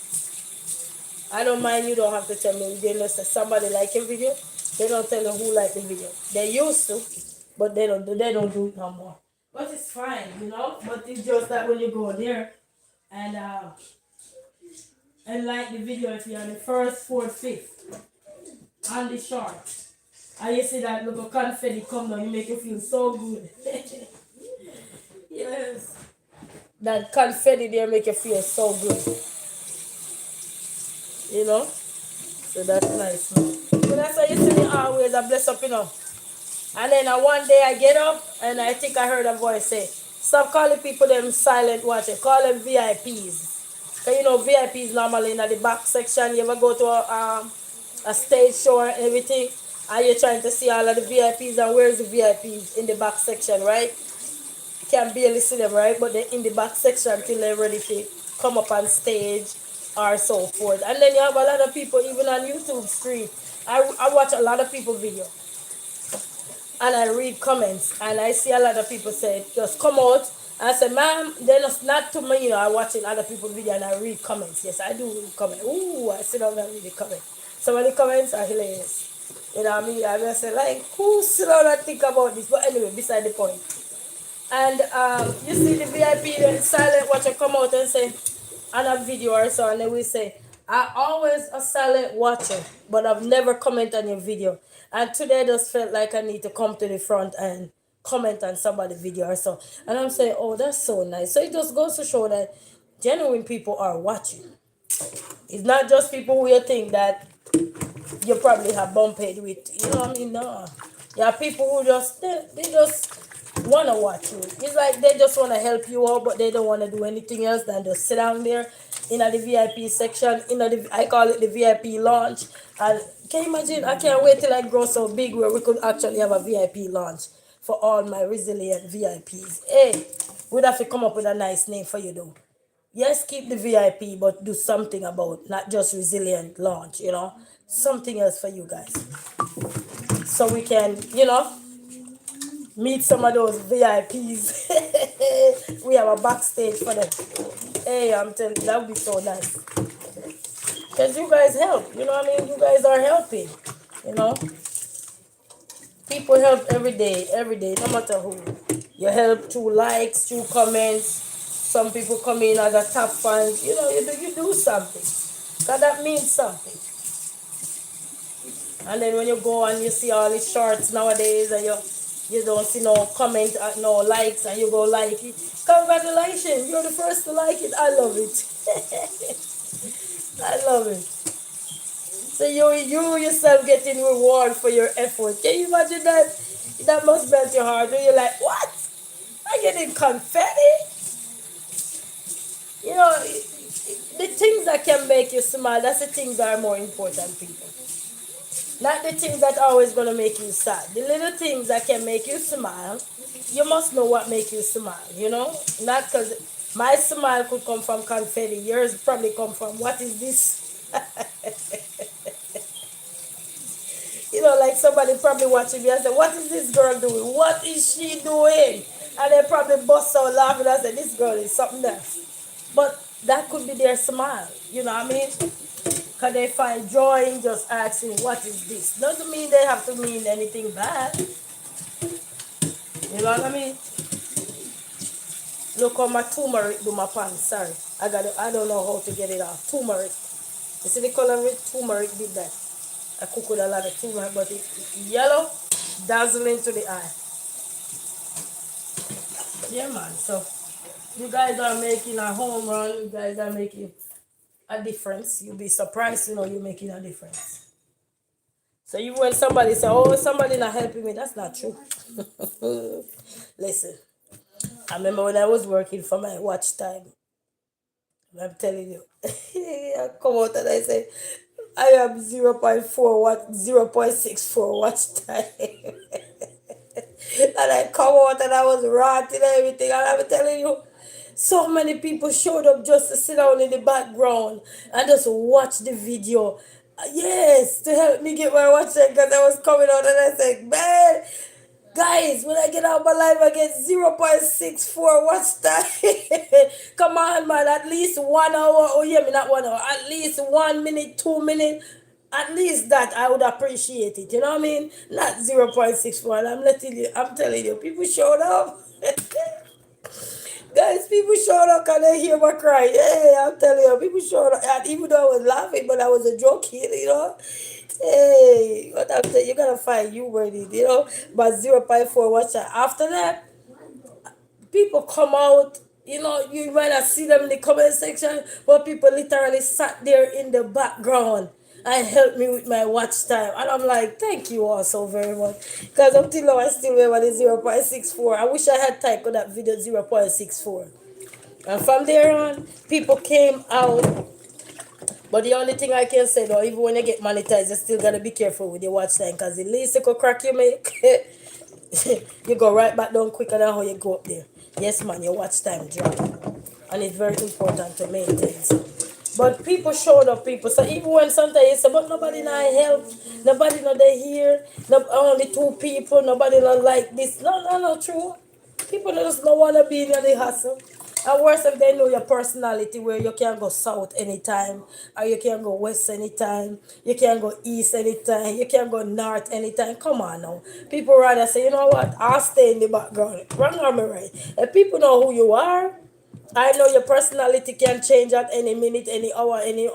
I don't mind, you don't have to tell me. They know say somebody like your video, they don't tell them who like the video. They used to, but they don't do it no more. But it's fine, But it's just that when you go there and like the video, if you're on the first, fourth, fifth on the short, and you see that little confetti come down, you make you feel so good. Yes. That confetti there make you feel so good, you know? So that's nice, man. So that's why you see me always a bless up. And then one day I get up and I think I heard a voice say, stop calling people them silent watcher, call them VIPs. Because VIPs normally in the back section. You ever go to a stage show or everything, and you're trying to see all of the VIPs, and where's the VIPs in the back section, right? You can barely see them, right? But they're in the back section till they're ready to come up on stage or so forth. And then you have a lot of people even on YouTube stream. I watch a lot of people video and I read comments and I see a lot of people say just come out. I say, ma'am, they're not to me, I'm watching other people's video and I read comments. Yes, I do read comments. Ooh, I sit down and read the comments. Some of the comments are hilarious. You know what I mean? I just say, like, who sit down and think about this? But anyway, beside the point. And you see the VIP silent watcher come out and say on a video or so, and they will say, I always a silent watcher, but I've never commented on your video. And today I just felt like I need to come to the front and comment on somebody's video or so. And I'm saying, oh, that's so nice. So it just goes to show that genuine people are watching. It's not just people who you think that you probably have bumped with. You know what I mean? No. There are people who they just want to watch you. It's like they just want to help you out, but they don't want to do anything else than just sit down there in the VIP section. I call it the VIP launch. And can you imagine? I can't wait till I grow so big where we could actually have a VIP launch for all my resilient VIPs. Hey, we'd have to come up with a nice name for you though. Yes, keep the VIP, but do something about not just resilient launch, something else for you guys. So we can, meet some of those VIPs. We have a backstage for them. Hey, I'm telling you, that would be so nice. Because you guys help, you know what I mean? You guys are helping, you know? People help every day, no matter who. You help through likes, through comments. Some people come in as a top fans. You do something. Because that means something. And then when you go and you see all these shorts nowadays and you don't see no comment, no likes, and you go like it. Congratulations, you're the first to like it. I love it. I love it. So you yourself getting reward for your effort. Can you imagine that? That must melt your heart. And you're like, what? I'm getting confetti? The things that can make you smile, that's the things that are more important, people. Not the things that are always going to make you sad. The little things that can make you smile, you must know what make you smile. Not because my smile could come from confetti. Yours probably come from, what is this? Like somebody probably watching me and say, what is this girl doing? What is she doing? And they probably bust out laughing and say, this girl is something else. But that could be their smile. You know what I mean? Because they find joy in just asking, what is this? Doesn't mean they have to mean anything bad. You know what I mean? Look how my turmeric do my pants. Sorry. I don't know how to get it off. Turmeric. You see the color of it? Turmeric did that. I cook with a lot of turmeric, but it's yellow, dazzling to the eye. Yeah, man. So, you guys are making a home run. You guys are making a difference. You'll be surprised to know you're making a difference. So even when somebody say, oh, somebody not helping me, that's not true. Listen, I remember when I was working for my watch time. I'm telling you. I come out and I say, I am 0.4 watch, 0.64 watch time. And I come out and I was ranting and everything. And I'm telling you, so many people showed up just to sit down in the background and just watch the video. Yes, to help me get my watch because I was coming out and I said, man, Guys, when I get out my life, I get 0.64 watch time. Come on, man. At least 1 hour. Oh, yeah, me not 1 hour. At least 1 minute, 2 minutes. At least that I would appreciate it. You know what I mean? Not 0.64. And I'm telling you, people showed up. Guys, people showed up and they hear my cry. Hey, I'm telling you, people showed up. And even though I was laughing, but I was a joking, you know. Hey, what I'm saying, you gotta find you worthy, you know. But 0.4 watch out. After that, people come out, you know, you might not see them in the comment section, but people literally sat there in the background and helped me with my watch time. And I'm like, thank you all so very much. Because up till now, I still remember the 0.64. I wish I had typed on that video 0.64. And from there on, people came out. But the only thing I can say though, even when you get monetized, you still gotta be careful with your watch time because the least you could crack you make, you go right back down quicker than how you go up there. Yes, man, your watch time drop. And it's very important to maintain. So. But people showed up, people. So even when sometimes you say, but nobody not help, nobody not they here, no, only two people, nobody not like this. No, no, no, true. People just don't want to be in the hustle. And worse if they know your personality where you can go south anytime, or you can go west anytime, you can go east anytime, you can go north anytime. Come on now. People rather say, you know what, I'll stay in the background. Wrong or me right? If people know who you are, I know your personality can change at any minute, any hour, any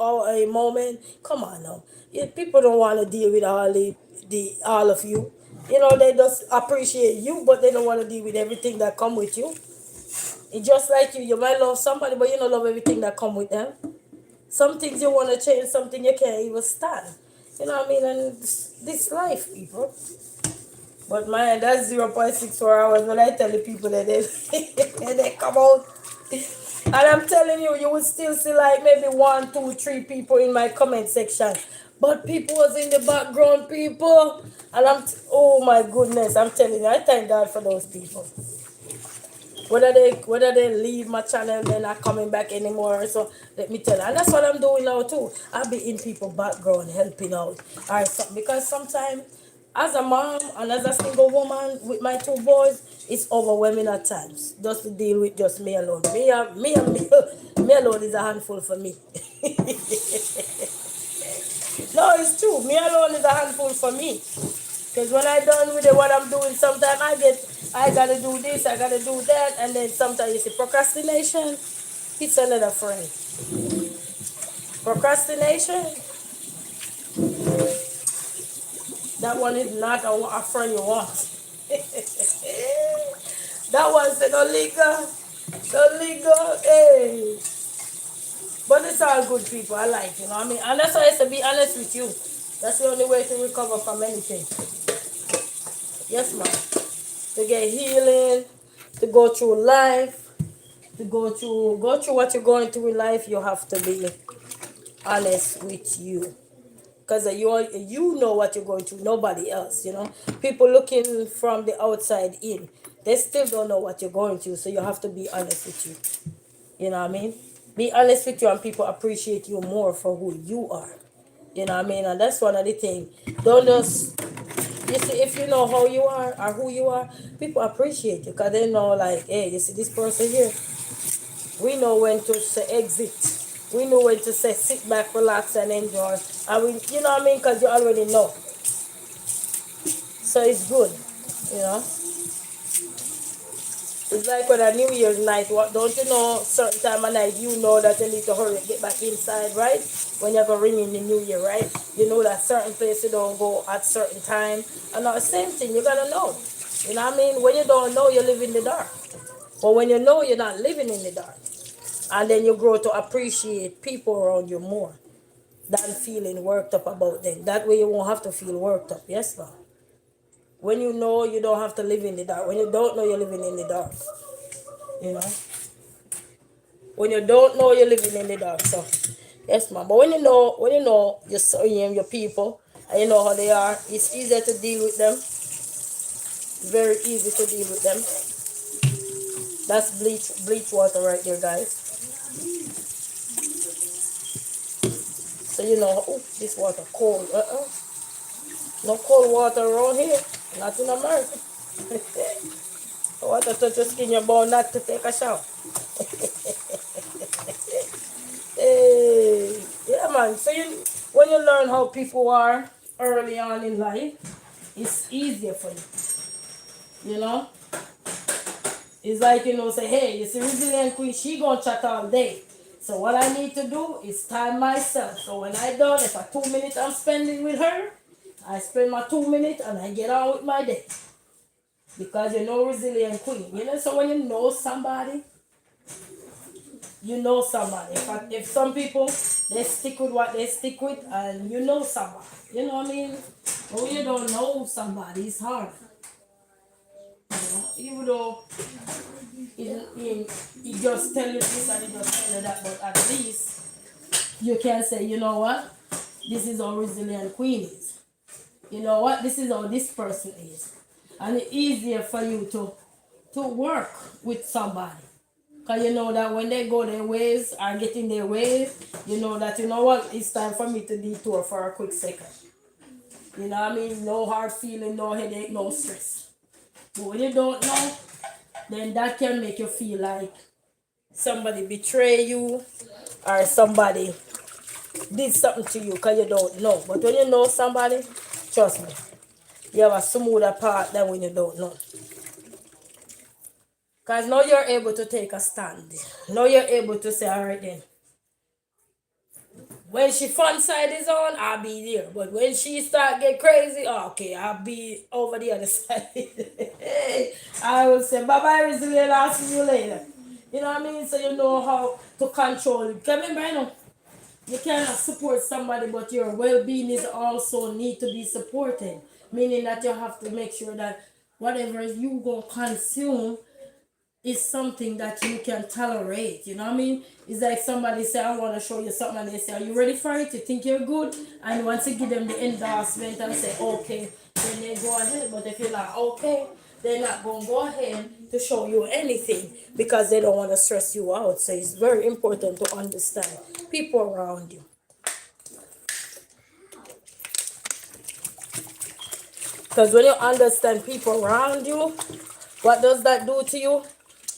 moment. Come on now. People don't want to deal with all of you. You know, they just appreciate you, but they don't want to deal with everything that come with you. It's just like you might love somebody, but you don't love everything that come with them. Some things you want to change, something you can't even stand. You know what I mean? And this life, people. But man, that's 0.64 hours when I tell the people that they, they come out. And I'm telling you, you will still see like maybe one, two, three people in my comment section. But people was in the background, people. And oh my goodness, I'm telling you, I thank God for those people. Whether they leave my channel, they're not coming back anymore. So let me tell you, and that's what I'm doing now too. I'll be in people background helping out. Alright, so, because sometimes as a mom and as a single woman with my two boys, it's overwhelming at times just to deal with just me alone. Me alone is a handful for me. No, it's true. Me alone is a handful for me. Because when I done with what I'm doing, sometimes I gotta do this, I gotta do that, and then sometimes you see procrastination, it's another friend. Procrastination, that one is not a friend you want. That one said, don't linger, hey. But it's all good people, I like, you know what I mean? And that's why I say be honest with you. That's the only way to recover from anything. Yes, ma'am. To get healing, to go through life, to go through what you're going through in life, you have to be honest with you. Because you know what you're going through, nobody else, you know. People looking from the outside in, they still don't know what you're going through, so you have to be honest with you. You know what I mean? Be honest with you and people appreciate you more for who you are. You know what I mean? And that's one of the things. Don't just, you see, if you know how you are or who you are, people appreciate you because they know, like, hey, you see this person here, we know when to say exit. We know when to say sit back, relax, and enjoy. And you know what I mean? Because you already know. So it's good, you know. It's like when a New Year's night, what don't you know? Certain time of night, you know that you need to hurry and get back inside, right? When you're gonna ring in the New Year, right? You know that certain places you don't go at certain time. And now the same thing, you gotta know. You know what I mean? When you don't know, you live in the dark. But when you know, you're not living in the dark. And then you grow to appreciate people around you more than feeling worked up about them. That way you won't have to feel worked up. Yes, ma'am. When you know, you don't have to live in the dark. When you don't know, you're living in the dark. You know? When you don't know, you're living in the dark. So, yes, ma'am. But when you know your people, and you know how they are, it's easier to deal with them. Very easy to deal with them. That's bleach water right there, guys. So you know, oh, this water cold. No cold water around here. Not in America. I want to touch your skin, you're bound not to take a shower. Hey, yeah, man. So when you learn how people are early on in life, it's easier for you. You know, it's like say, hey, you see, resilient queen, she gonna chat all day. So what I need to do is time myself. So when I done, if a 2 minutes I'm spending with her, I spend my 2 minutes and I get on with my day. Because resilient queen. So when you know somebody, you know somebody. If some people they stick with what they stick with, and somebody, what I mean. But when you don't know somebody, it's hard. Even though he just tell you this and he just tell you that, but at least you can say, you know what, this is how resilient queen is. You know what, this is how this person is, and it's easier for you to work with somebody. Because you know that when they go their ways or get in their ways, you know that, what, it's time for me to detour for a quick second. You know what I mean? No hard feeling, no headache, no stress. But when you don't know, then that can make you feel like somebody betray you or somebody did something to you because you don't know. But when you know somebody, trust me, you have a smoother path than when you don't know. Because now you're able to take a stand. Now you're able to say, all right then. When she fun side is on, I'll be there. But when she start get crazy, okay, I'll be over the other side. I will say, bye-bye, resilient, I'll see you later. You know what I mean? So you know how to control it. Because remember, you cannot support somebody, but your well-being is also need to be supported. Meaning that you have to make sure that whatever you go consume is something that you can tolerate. You know what I mean? It's like somebody say, I want to show you something, and they say, are you ready for it? You think you're good? And once you give them the endorsement and say, okay, then they go ahead. But if you're not okay, they're not going to go ahead to show you anything because they don't want to stress you out. So it's very important to understand people around you. Because when you understand people around you, what does that do to you?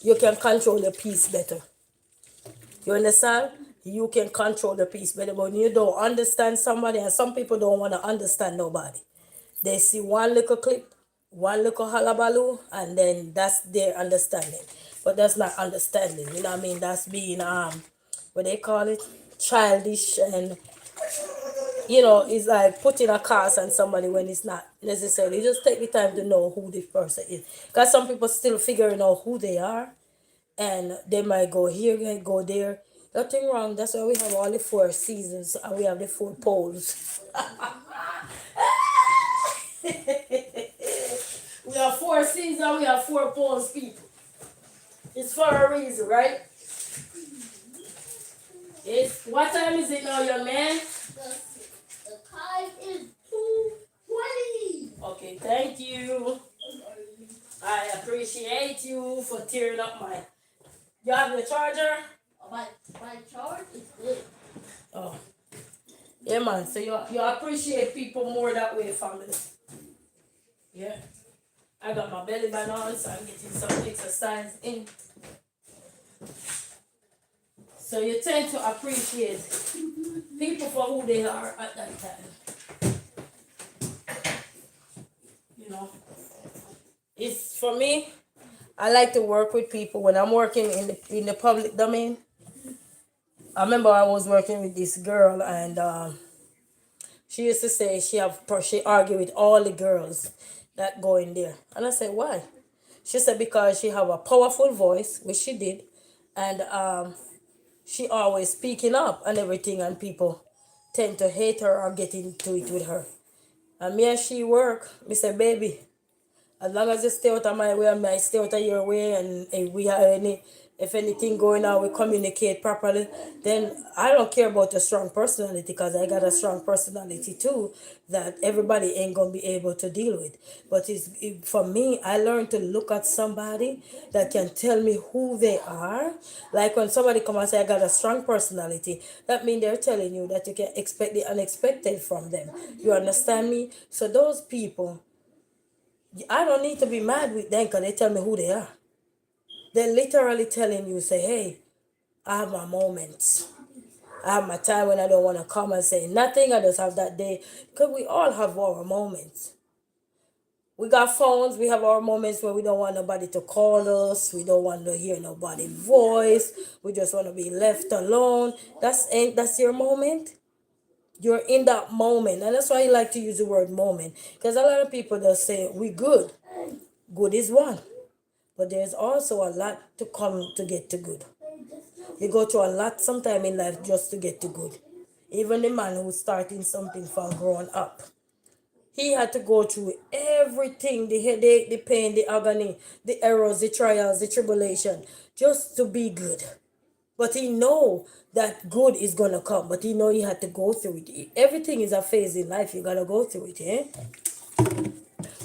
You can control your peace better. You understand? You can control the peace better. But when you don't understand somebody, and some people don't want to understand nobody. They see one little clip, one little halabaloo, and then that's their understanding. But that's not understanding. You know what I mean? That's being what they call it? Childish, and it's like putting a curse on somebody when it's not necessarily. Just take the time to know who this person is. Because some people still figuring out who they are, and they might go here and go there. Nothing wrong. That's why we have all the 4 seasons and we have the 4 poles. We have 4 seasons, we have 4 poles, people. It's for a reason, right? What time is it now, young man? The time is 2:20. Okay, thank you. I appreciate you for tearing up my. You have your charger? My charge is good. Oh. Yeah, man. So you appreciate people more that way, family. Yeah. I got my belly band on, so I'm getting some exercise in. So you tend to appreciate people for who they are at that time. It's for me. I like to work with people when I'm working in the public domain. I remember I was working with this girl, and she used to say she argue with all the girls that go in there, and I said why? She said because she have a powerful voice, which she did, and she always speaking up and everything, and people tend to hate her or get into it with her. And me and she work. Me say, baby, as long as you stay out of my way and I stay out of your way, and if anything going on, we communicate properly, then I don't care about your strong personality, because I got a strong personality too that everybody ain't gonna be able to deal with. But for me, I learned to look at somebody that can tell me who they are. Like when somebody come and say I got a strong personality, that means they're telling you that you can expect the unexpected from them. You understand me? So those people, I don't need to be mad with them because they tell me who they are. They're literally telling you, say, hey, I have my moments. I have my time when I don't want to come and say nothing. I just have that day. Because we all have our moments. We got phones. We have our moments where we don't want nobody to call us. We don't want to hear nobody's voice. We just want to be left alone. That's your moment. You're in that moment, and that's why I like to use the word moment. Because a lot of people just say we good. Good is one, but there's also a lot to come to get to good. You go through a lot sometime in life just to get to good. Even the man who's starting something from growing up, he had to go through everything, the headache, the pain, the agony, the errors, the trials, the tribulation, just to be good. But he know that good is gonna come. But he know he had to go through it. Everything is a phase in life. You gotta go through it, eh?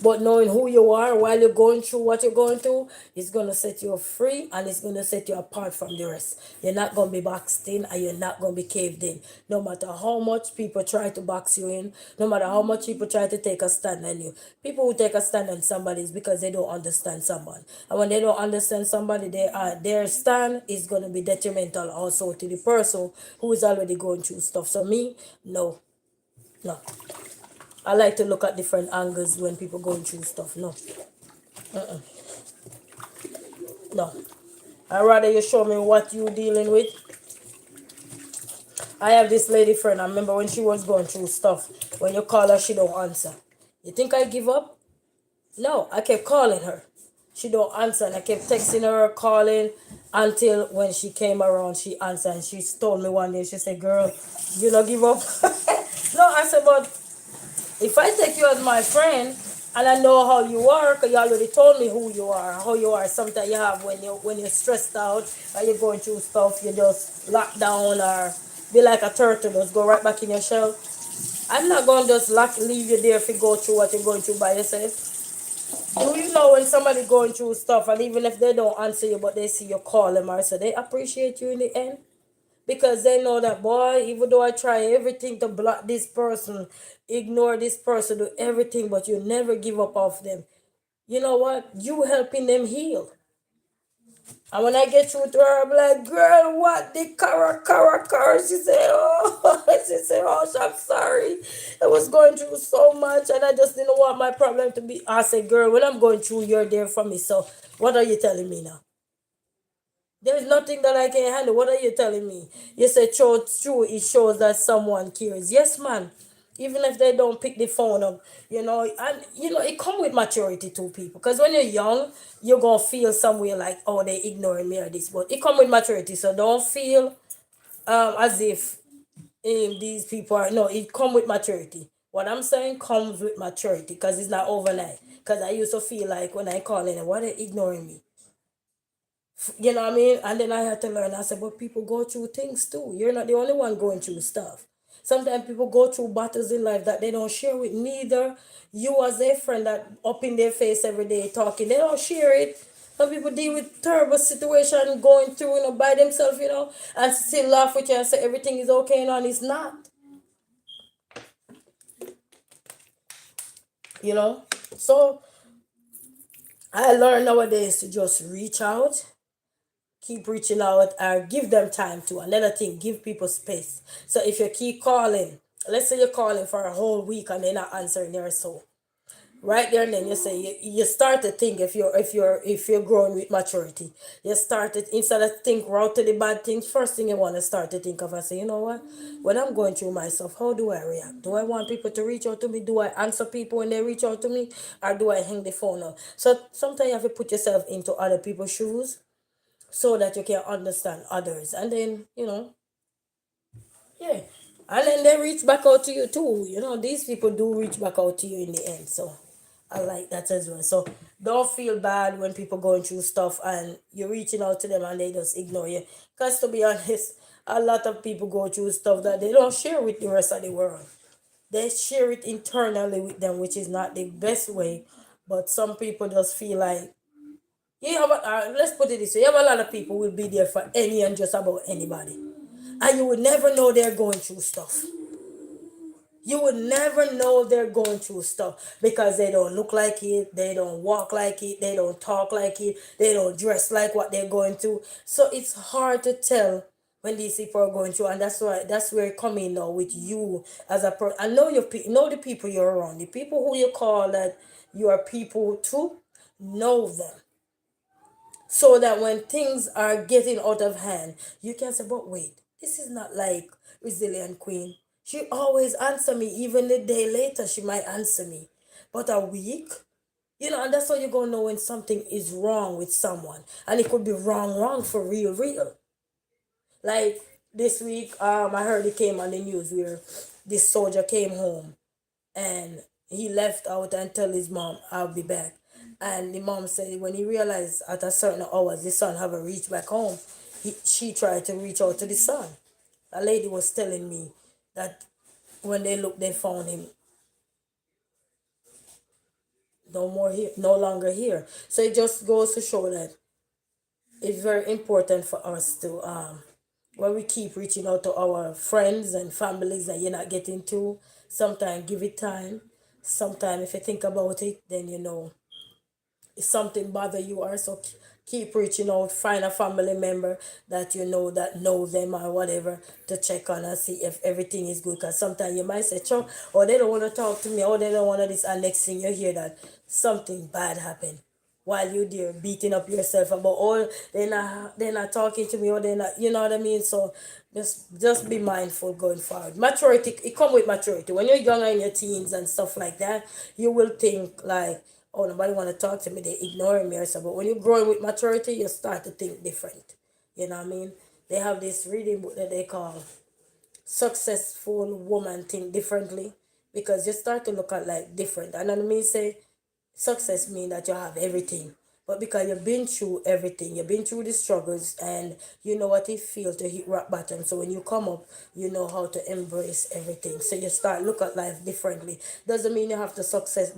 But knowing who you are while you're going through what you're going through is going to set you free, and it's going to set you apart from the rest. You're not going to be boxed in, and you're not going to be caved in. No matter how much people try to box you in, no matter how much people try to take a stand on you. People who take a stand on somebody is because they don't understand someone. And when they don't understand somebody, their stand is going to be detrimental also to the person who is already going through stuff. So me, no, no. I like to look at different angles when people going through stuff. No, no. I rather you show me what you dealing with. I have this lady friend. I remember when she was going through stuff. When you call her, she don't answer. You think I give up? No, I kept calling her. She don't answer, and I kept texting her, calling, until when she came around, she answered, and she told me one day. She said, "Girl, you not give up." No, I said, but if I take you as my friend and I know how you are, because you already told me who you are, how you are, sometimes you have when you're stressed out or you're going through stuff, you just lock down or be like a turtle, just go right back in your shell. I'm not going to just leave you there if you go through what you're going through by yourself. Do you know when somebody going through stuff, and even if they don't answer you, but they see you call them, or so they appreciate you in the end? Because they know that, boy, even though I try everything to block this person, ignore this person, do everything, but you never give up off them. You know what? You helping them heal. And when I get through to her, I'm like, girl, what the cara. She said, oh, she said, oh, I'm sorry. I was going through so much, and I just didn't want my problem to be. I said, girl, when I'm going through, you're there for me. So what are you telling me now? There's nothing that I can handle. What are you telling me? You said true, it shows that someone cares. Yes, man. Even if they don't pick the phone up, and it come with maturity to people. Because when you're young, you're gonna feel somewhere like, oh, they ignoring me or this, but it come with maturity. So don't feel as if these people are no. It come with maturity. What I'm saying comes with maturity because it's not overnight. Because I used to feel like when I call in, why they ignoring me? You know what I mean? And then I had to learn. I said, but people go through things too. You're not the only one going through stuff. Sometimes people go through battles in life that they don't share with neither you as a friend that up in their face every day talking. They don't share it. Some people deal with terrible situation going through, by themselves, and still laugh with you and say everything is okay and it's not. You know? So I learned nowadays to just reach out, keep reaching out, or give them time to. Another thing, give people space. So if you keep calling, let's say you're calling for a whole week and they're not answering your soul, right there and then you say you start to think, if you're growing with maturity, you start to, instead of think route to the bad things, first thing you want to start to think of and say, you know what, when I'm going through myself, how do I react? Do I want people to reach out to me? Do I answer people when they reach out to me, or do I hang the phone up? So sometimes you have to put yourself into other people's shoes so that you can understand others, and then yeah, and then they reach back out to you too. These people do reach back out to you in the end. So I like that as well. So don't feel bad when people going through stuff and you're reaching out to them and they just ignore you, because to be honest, a lot of people go through stuff that they don't share with the rest of the world. They share it internally with them, which is not the best way. But some people just feel like, let's put it this way, you have a lot of people will be there for any and just about anybody, and you would never know they're going through stuff. You would never know they're going through stuff because they don't look like it, they don't walk like it, they don't talk like it, they don't dress like what they're going through. So it's hard to tell when these people are going through, and that's why that's where it come in now with you as a person. I know know the people you're around, the people who you call that you are people to, know them, so that when things are getting out of hand, you can say, but wait, this is not like Resilient Queen. She always answer me, even a day later she might answer me. But a week, and that's how you're gonna know when something is wrong with someone. And it could be wrong for real. Like this week, I heard it came on the news where this soldier came home and he left out and tell his mom, I'll be back. And the mom said when he realized at a certain hours the son haven't reached back home, she tried to reach out to the son. A lady was telling me that when they looked, they found him no more here, no longer here. So it just goes to show that it's very important for us to when we keep reaching out to our friends and families that you're not getting to, sometimes give it time. Sometimes if you think about it, then if something bother you or so, keep reaching out, find a family member that that know them or whatever, to check on and see if everything is good, because sometimes you might say, "Chuck," or they don't want to talk to me, or they don't want to this, and next thing you hear that something bad happened while you there beating up yourself about, oh, they're not talking to me, or they're not, you know what I mean. So just be mindful going forward. Maturity, it come with maturity. When you're younger in your teens and stuff like that, you will think like, oh, nobody want to talk to me, they ignoring me or so. But when you're growing with maturity, you start to think different. You know what I mean? They have this reading book that they call Successful Woman Think Differently, because you start to look at like different. And I mean say success mean that you have everything, but because you've been through everything, you've been through the struggles, and you know what it feels to hit rock bottom. So when you come up, you know how to embrace everything, so you start look at life differently. Doesn't mean you have to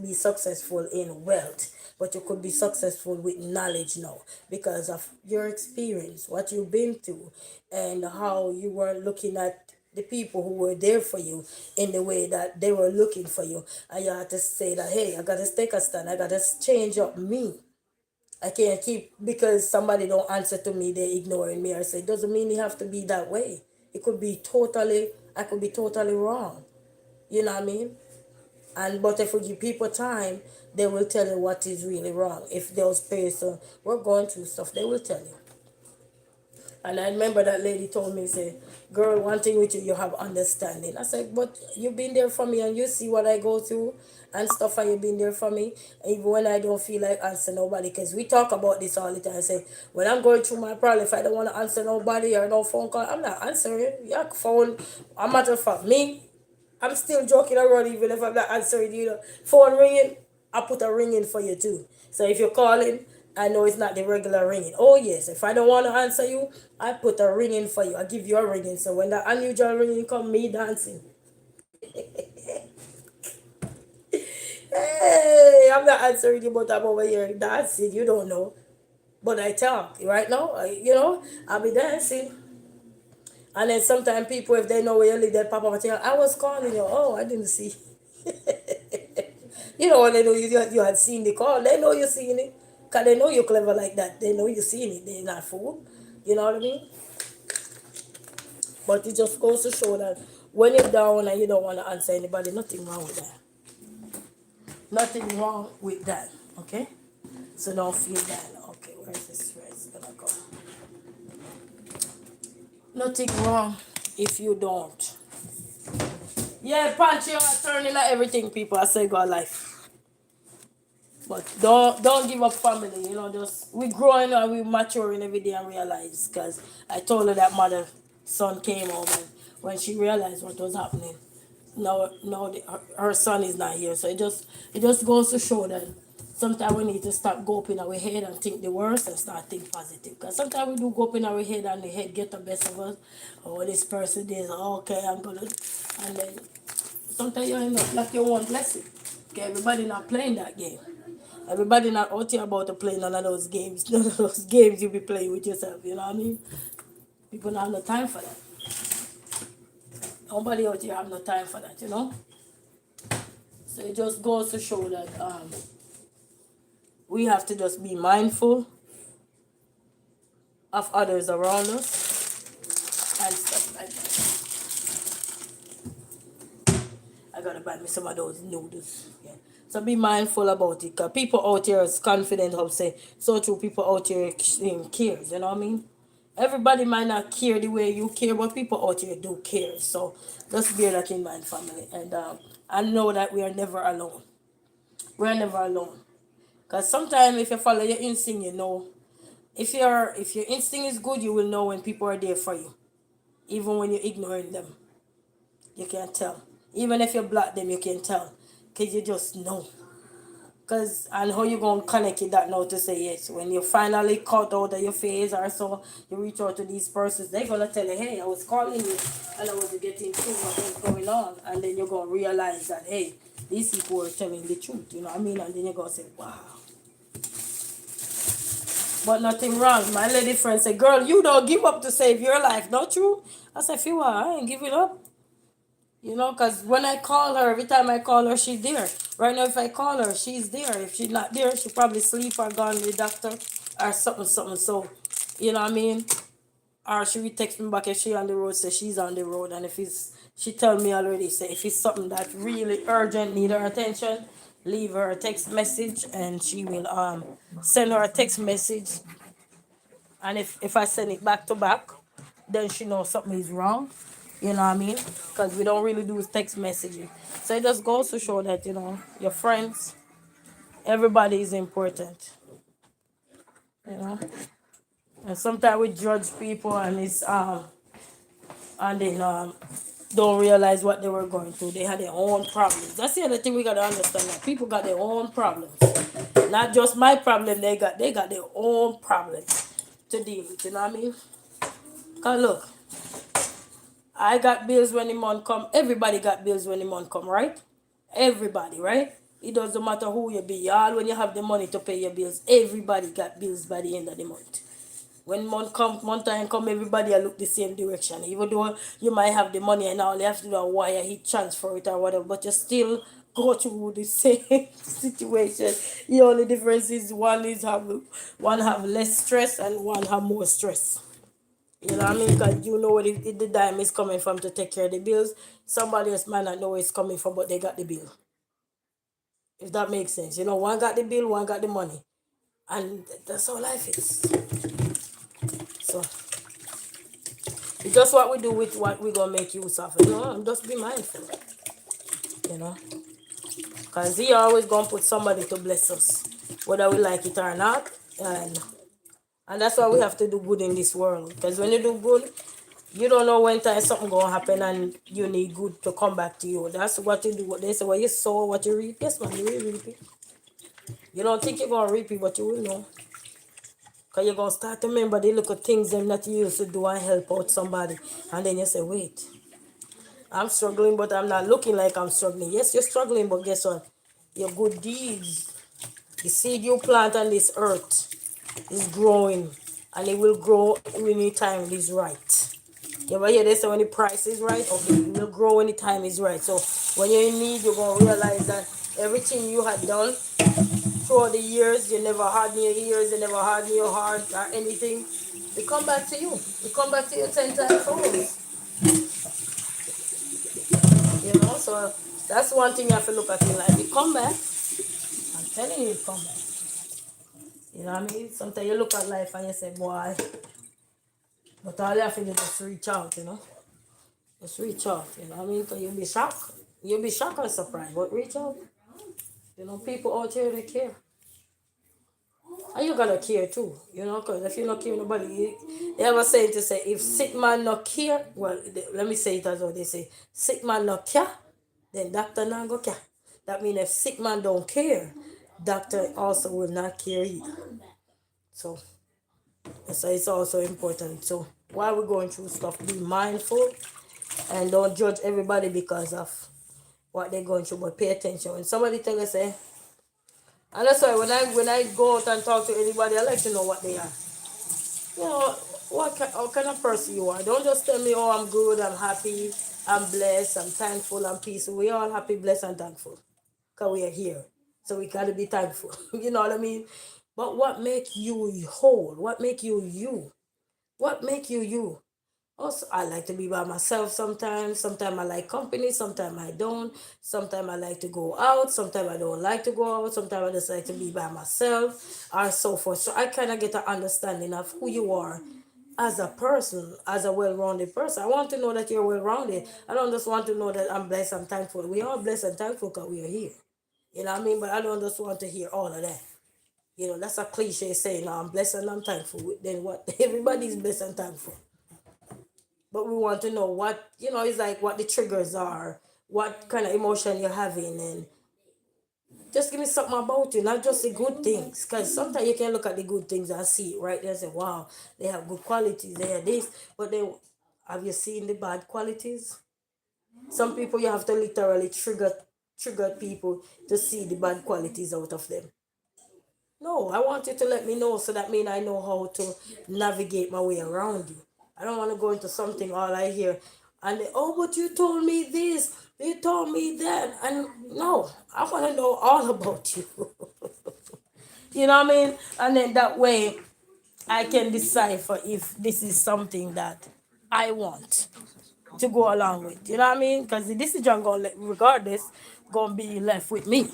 be successful in wealth, but you could be successful with knowledge now because of your experience, what you've been through, and how you were looking at the people who were there for you in the way that they were looking for you. And you had to say that, hey, I gotta take a stand, I gotta change up me. I can't keep, because somebody don't answer to me, they ignoring me or say, it doesn't mean you have to be that way. It could be totally, I could be totally wrong. You know what I mean? And but if we give people time, they will tell you what is really wrong. If those person we're going through stuff, they will tell you. And I remember that lady told me, say, girl, one thing with you, you have understanding. I said, but you've been there for me and you see what I go through and stuff, and you've been there for me. Even when I don't feel like answering nobody, because we talk about this all the time. I say, when I'm going through my problem, if I don't want to answer nobody or no phone call, I'm not answering. Your phone, a matter of fact, me, I'm still joking around even if I'm not answering you. Phone ringing, I put a ring in for you too. So if you're calling, I know it's not the regular ringing. Oh yes, if I don't want to answer you, I put a ring in for you. I give you a ringing. So when the unusual ringing come, me dancing. Hey, I'm not answering you, but I'm over here dancing. You don't know, but I talk right now. I'll be dancing. And then sometimes people, if they know where you live, they pop up and tell, I was calling you. Oh, I didn't see. When they know you had seen the call, they know you seen it. Because they know you're clever like that. They know you seen it. They're not fool. You know what I mean? But it just goes to show that when you're down and you don't want to answer anybody, nothing wrong with that. Nothing wrong with that. Okay? So don't feel bad. Okay, where's this? Where's it gonna go? Nothing wrong if you don't. Yeah, punch you are turning at everything, people. I say God life. But don't give up family, just we growing and we maturing every day and realize, because I told her that mother son came home, and when she realized what was happening, now her son is not here. So it just goes to show that sometimes we need to stop go up in our head and think the worst and start think positive. Because sometimes we do go up in our head and the head get the best of us. Oh, this person is okay, I'm gonna, and then sometimes you end up like you own blessing. Okay, everybody not playing that game. Everybody not out here about to play none of those games. None of those games you be playing with yourself, you know what I mean? People don't have no time for that. Nobody out here have no time for that, So it just goes to show that we have to just be mindful of others around us and stuff like that. I gotta buy me some of those noodles. Yeah. So be mindful about it. Cause people out here is confident of say so true. People out here cares. You know what I mean? Everybody might not care the way you care, but people out here do care. So just bear that in mind, family. And I know that we are never alone. We are never alone. Cause sometimes if you follow your instinct, you know. If your instinct is good, you will know when people are there for you. Even when you're ignoring them, you can tell. Even if you block them, you can tell. Cause you just know. Cause and how you gonna connect it that now to say yes. When you finally cut out of your face or so, you reach out to these persons, they're gonna tell you, hey, I was calling you and I was getting through what was going on. And then you're gonna realize that hey, these people are telling the truth, you know what I mean? And then you're gonna say, wow. But nothing wrong. My lady friend said, girl, you don't give up to save your life, don't you? I said, Fiwa, I ain't giving up. You know, because when I call her, every time I call her, she's there. Right now, if I call her, she's there. If she's not there, she probably sleep or gone to the doctor or something, something. So, you know what I mean? Or she will text me back if she on the road, say she's on the road. And if it's, she tell me already, say if it's something that really urgent, need her attention, leave her a text message and she will send her a text message. And if I send it back to back, then she knows something is wrong. You know what I mean? Because we don't really do text messaging. So it just goes to show that, you know, your friends, everybody is important. You know? And sometimes we judge people and it's and then don't realize what they were going through. They had their own problems. That's the other thing we gotta understand that people got their own problems. Not just my problem, they got their own problems to deal with, you know what I mean? Cause look, I got bills when the month come. Everybody got bills when the month come, right? Everybody, right? It doesn't matter who you be. All when you have the money to pay your bills, everybody got bills by the end of the month. When month time come, everybody will look the same direction. Even though you might have the money and all you have to do a wire, he transfer it or whatever, but you still go through the same situation. The only difference is one have less stress and one have more stress. You know what I mean? Because you know where the dime is coming from to take care of the bills. Somebody else might not know where it's coming from, but they got the bill. If that makes sense. You know, one got the bill, one got the money. And that's how life is. So, it's just what we do with what we're going to make use of. You know, and just be mindful. You know, because he always going to put somebody to bless us, whether we like it or not. And that's why we have to do good in this world. Because when you do good, you don't know when time something gonna happen and you need good to come back to you. That's what you do. What they say, what you sow, what you reap. Yes, man, you will reap it. You don't think you're gonna reap it, but you will know. Cause you're gonna start to remember the little things them that you used to do and help out somebody. And then you say, wait, I'm struggling, but I'm not looking like I'm struggling. Yes, you're struggling, but guess what? Your good deeds, the seed you plant on this earth is growing. And it will grow when the time is right. You ever hear they say when the price is right? Okay, it will grow when the time is right. So when you're in need, you're gonna realize that everything you had done throughout the years, you never had in your ears, you never had in your heart or anything, it come back to you. It come back to you 10 times over. You know, so that's one thing you have to look at in life. It come back. I'm telling you, it come back. You know what I mean? Sometimes you look at life and you say, boy, but all you have to do is just reach out, you know? Just reach out, you know what I mean? Because you'll be shocked. You'll be shocked and surprised, but reach out. You know, people out here, they care. And you gotta care too, you know, because if you not care nobody, they have a saying to say, if sick man not care, well, let me say it as what they say, sick man not care, then doctor not go care. That means if sick man don't care, doctor also will not care either. So, so it's also important. So while we're going through stuff, be mindful and don't judge everybody because of what they're going through, but pay attention. When somebody tell us, and that's why when I go out and talk to anybody, I like to know what they are. You know, what kind of person you are. Don't just tell me, oh, I'm good, I'm happy, I'm blessed, I'm thankful, I'm peaceful. We all happy, blessed, and thankful. because we are here. So we gotta be thankful. You know what I mean? But what make you whole? What make you you? What make you you? Also, I like to be by myself sometimes. Sometimes I like company. Sometimes I don't. Sometimes I like to go out. Sometimes I don't like to go out. Sometimes I just like to be by myself, or so forth. So I kind of get an understanding of who you are as a person, as a well-rounded person. I want to know that you're well-rounded. I don't just want to know that I'm blessed and thankful. We are blessed and thankful because we are here. You know what I mean? But I don't just want to hear all of that. You know, that's a cliche saying, "No, I'm blessed and I'm thankful." Then what? Everybody's blessed and thankful. But we want to know what, it's like what the triggers are, what kind of emotion you're having, and just give me something about you, not just the good things. Because sometimes you can look at the good things and see it right there and say, wow, they have good qualities, they have this. But then, have you seen the bad qualities? Some people you have to literally trigger people to see the bad qualities out of them. No, I want you to let me know so that mean I know how to navigate my way around you. I don't want to go into something all I hear and oh, but you told me this, you told me that, and no, I want to know all about you. You know what I mean? And then that way I can decipher if this is something that I want to go along with. You know what I mean? Because the decision regardless gonna be left with me.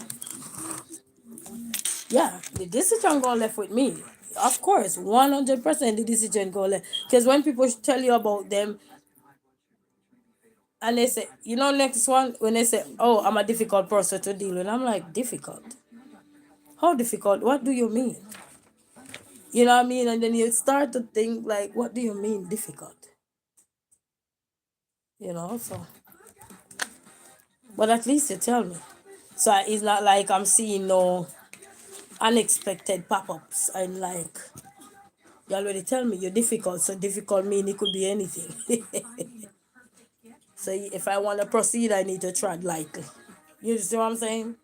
Yeah, the decision gonna left with me. Of course, 100% the decision gonna left. Because when people tell you about them and they say, next one, when they say, oh, I'm a difficult person to deal with, I'm like, difficult? How difficult? What do you mean? You know what I mean? And then you start to think, like, what do you mean difficult? So, but at least you tell me. So it's not like I'm seeing no unexpected pop ups and like, you already tell me you're difficult, so difficult mean it could be anything. So if I want to proceed, I need to tread lightly. You see what I'm saying?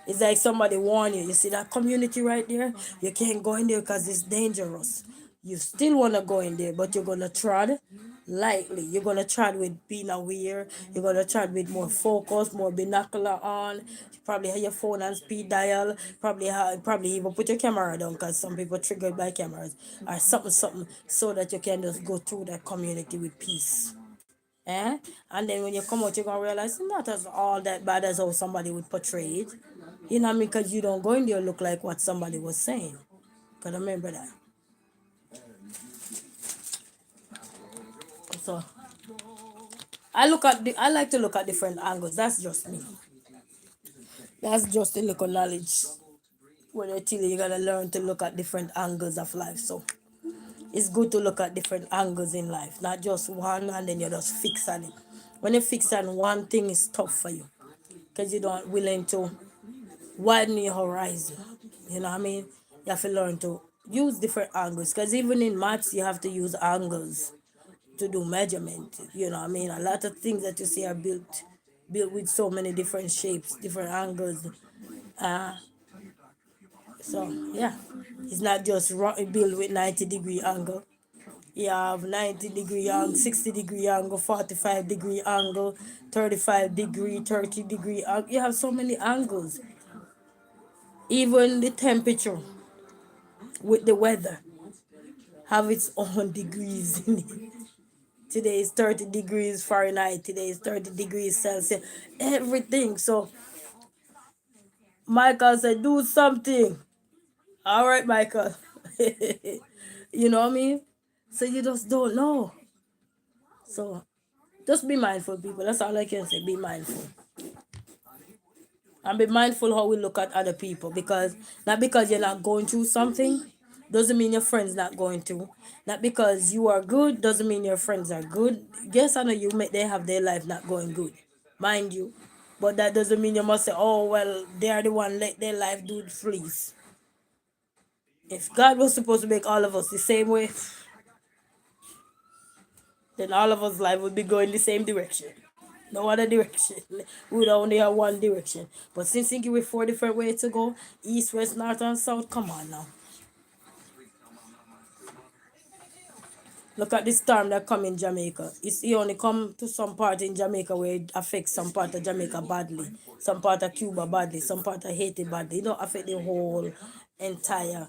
It's like somebody warn you. You see that community right there? You can't go in there because it's dangerous. You still want to go in there, but you're going to tread lightly. You're going to tread with being aware. You're going to tread with more focus, more binocular on. You probably have your phone on speed dial. Probably even put your camera down because some people triggered by cameras or something, so that you can just go through that community with peace. Eh? And then when you come out, you're gonna realize it's not as all that bad as how somebody would portray it. You know what I mean? Because you don't go in there look like what somebody was saying. Because remember that. So I like to look at different angles. That's just me. That's just a little knowledge. When I tell you, you gotta learn to look at different angles of life. So it's good to look at different angles in life, not just one and then you just fix on it. When you fix on one thing, it's tough for you because you don't willing to widen your horizon. You know what I mean? You have to learn to use different angles because even in maths, you have to use angles to do measurement. You know what I mean? A lot of things that you see are built with so many different shapes, different angles. Uh, so yeah, it's not just built with 90-degree angle. You have 90-degree angle, 60-degree angle, 45-degree angle, 35-degree, 30-degree angle. You have so many angles. Even the temperature with the weather have its own degrees in it. Today is 30 degrees Fahrenheit, today is 30 degrees Celsius, everything. So Michael said, do something. All right, Michael. You know what I mean? So you just don't know. So just be mindful, people. That's all I can say. Be mindful. And be mindful how we look at other people, because not because you're not going through something doesn't mean your friends not going to. Not because you are good doesn't mean your friends are good. Yes, I know they have their life not going good, mind you, but that doesn't mean you must say, oh well, they are the one, let their life do it, please. If God was supposed to make all of us the same way, then all of us life would be going the same direction, no other direction. We would only have one direction. But since he give you 4 different ways to go, east, west, north, and south, come on now. Look at the storm that come in Jamaica. It only come to some part in Jamaica where it affects some part of Jamaica badly, some part of Cuba badly, some part of Haiti badly. It don't affect the whole entire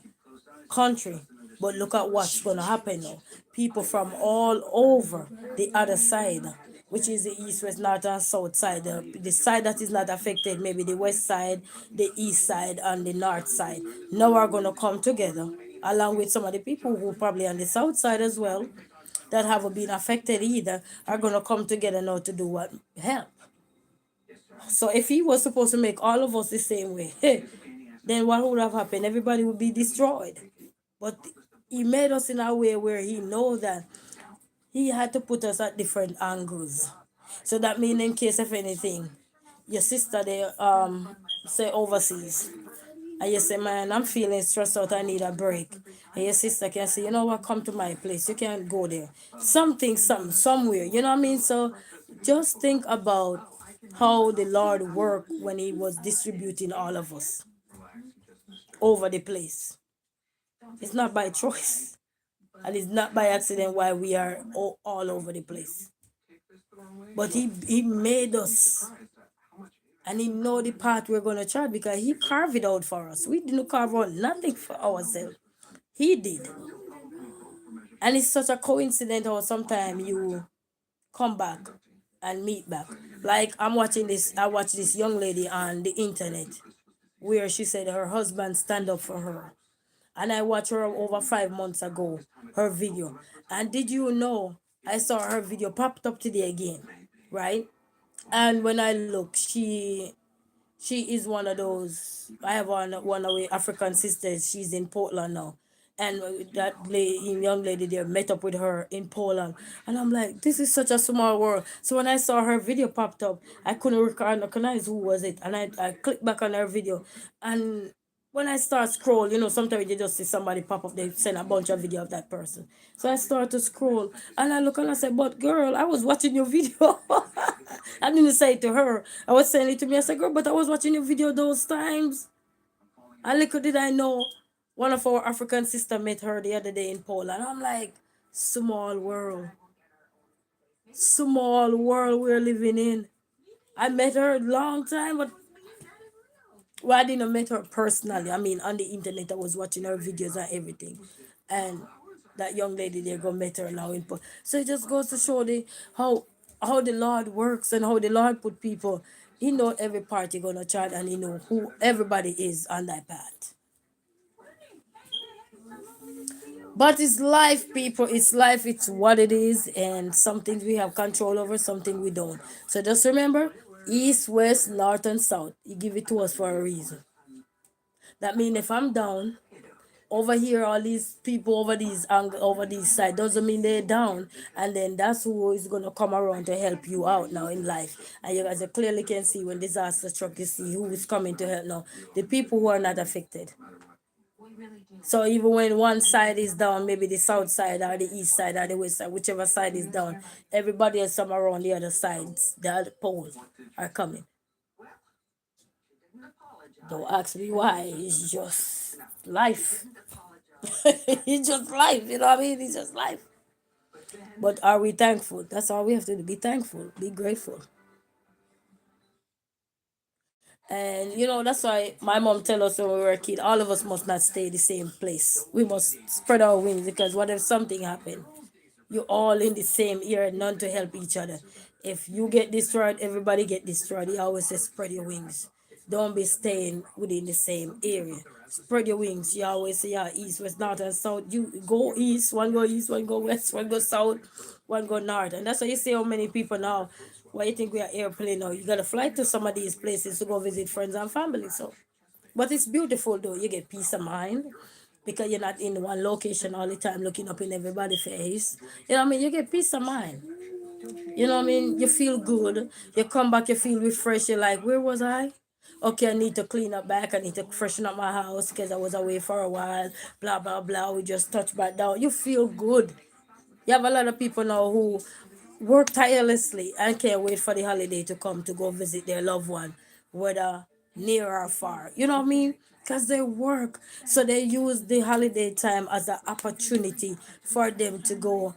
country. But look at what's gonna happen now. People from all over the other side, which is the east, west, north, and south side. The side that is not affected, maybe the west side, the east side, and the north side. Now are gonna come together, along with some of the people who probably on the south side as well, that haven't been affected either, are gonna come together now to do what? Help. So if he was supposed to make all of us the same way, then what would have happened? Everybody would be destroyed. But he made us in a way where he know that he had to put us at different angles. So that means in case of anything, your sister they say overseas. And you say, man, I'm feeling stressed out, I need a break. And your sister can say, you know what, come to my place. You can go there. Something, somewhere. You know what I mean? So just think about how the Lord worked when he was distributing all of us over the place. It's not by choice. And it's not by accident why we are all over the place. But he made us. And he know the path we're gonna try because he carved it out for us. We didn't carve out nothing for ourselves. He did. And it's such a coincidence how sometimes you come back and meet back. Like I watch this young lady on the internet where she said her husband stand up for her. And I watched her over 5 months ago, her video. And did you know I saw her video popped up today again, right? And when I look, she is one of those. I have one of our African sisters. She's in Portland now, and young lady there met up with her in Poland, and I'm like, this is such a small world. So when I saw her video popped up, I couldn't recognize who was it, and I clicked back on her video, and when I start scroll, sometimes you just see somebody pop up, they send a bunch of video of that person. So I start to scroll and I look and I say, but girl, I was watching your video. I didn't say it to her. I was saying it to me. I said, girl, but I was watching your video those times. And little did I know, one of our African sister met her the other day in Poland. I'm like, small world. Small world we're living in. I met her a long time, but well, I didn't meet her personally. I mean, on the internet, I was watching her videos and everything, and that young lady there go met her now in. So it just goes to show the how the Lord works and how the Lord put people. He know every party gonna chart and he know who everybody is on that path. But it's life, people. It's life. It's what it is, and some things we have control over, something we don't. So just remember, east, west, north, and south. He give it to us for a reason. That means if I'm down over here, all these people over these side doesn't mean they're down. And then that's who is gonna come around to help you out now in life. And you guys clearly can see when disaster struck, you see who is coming to help now. The people who are not affected. So even when one side is down, maybe the south side or the east side or the west side, whichever side is down, everybody else from around the other sides, the other pole, are coming. Don't ask me why. It's just life. It's just life. You know what I mean? It's just life. But are we thankful? That's all we have to do. Be thankful. Be grateful. And that's why my mom tell us when we were a kid, all of us must not stay the same place. We must spread our wings because what if something happen? You're all in the same ear, none to help each other. If you get destroyed, everybody get destroyed. He always says spread your wings. Don't be staying within the same area. Spread your wings. You always say, yeah, east, west, north, and south. You go east, one go west, one go south, one go north. And that's why you see how many people now, why you think we are airplane now? You gotta fly to some of these places to go visit friends and family. So but it's beautiful though. You get peace of mind because you're not in one location all the time looking up in everybody's face. You know what I mean? You get peace of mind. You know what I mean? You feel good. You come back, you feel refreshed. You're like, where was I? Okay, I need to clean up back. I need to freshen up my house because I was away for a while. Blah, blah, blah. We just touch back down. You feel good. You have a lot of people now who work tirelessly and can't wait for the holiday to come to go visit their loved one, whether near or far. You know what I mean? Because they work. So they use the holiday time as an opportunity for them to go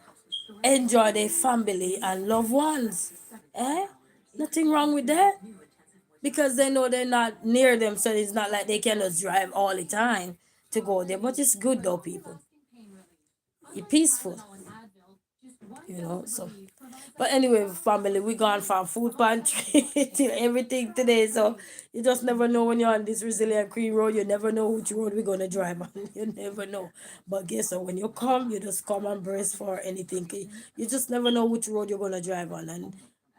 enjoy their family and loved ones. Eh? Nothing wrong with that. Because they know they're not near them, so it's not like they can just drive all the time to go there. But it's good though, people. It's peaceful, so but anyway, family, we gone from food pantry to everything today. So you just never know when you're on this resilient green road. You never know which road we're gonna drive on. You never know. But guess what? When you come, you just come and brace for anything. You just never know which road you're gonna drive on, and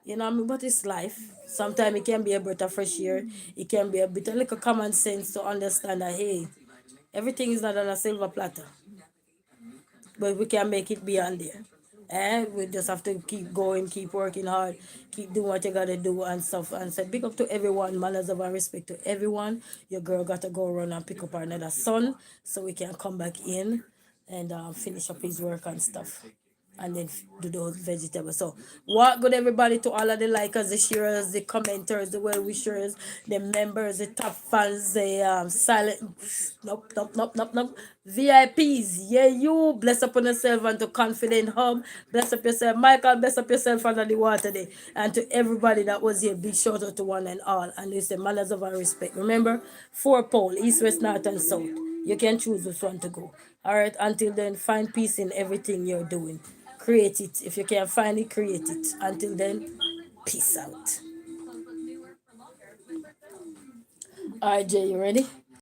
what I mean. But it's life. Sometimes it can be a breath of fresh air. It can be a bit of like a common sense to understand that hey, everything is not on a silver platter, but we can make it beyond there. And we just have to keep going, keep working hard, keep doing what you gotta do and stuff. And said, big up to everyone, manners of and respect to everyone. Your girl gotta go run and pick up her another son so we can come back in and finish up his work and stuff. And then do those vegetables. So, what good everybody to all of the likers, the sharers, the commenters, the well wishers, the members, the top fans, the silent, nope, VIPs. Yeah, you bless up on yourself and to confident hub. Bless up yourself, Michael. Bless up yourself under the water day, and to everybody that was here. Big shout out to one and all. And it's the manners of our respect. Remember, 4 pole, east, west, north, and south. You can choose which one to go. All right. Until then, find peace in everything you're doing. Create it. If you can find it, create it. Until then, peace out. All right, Jay, you ready?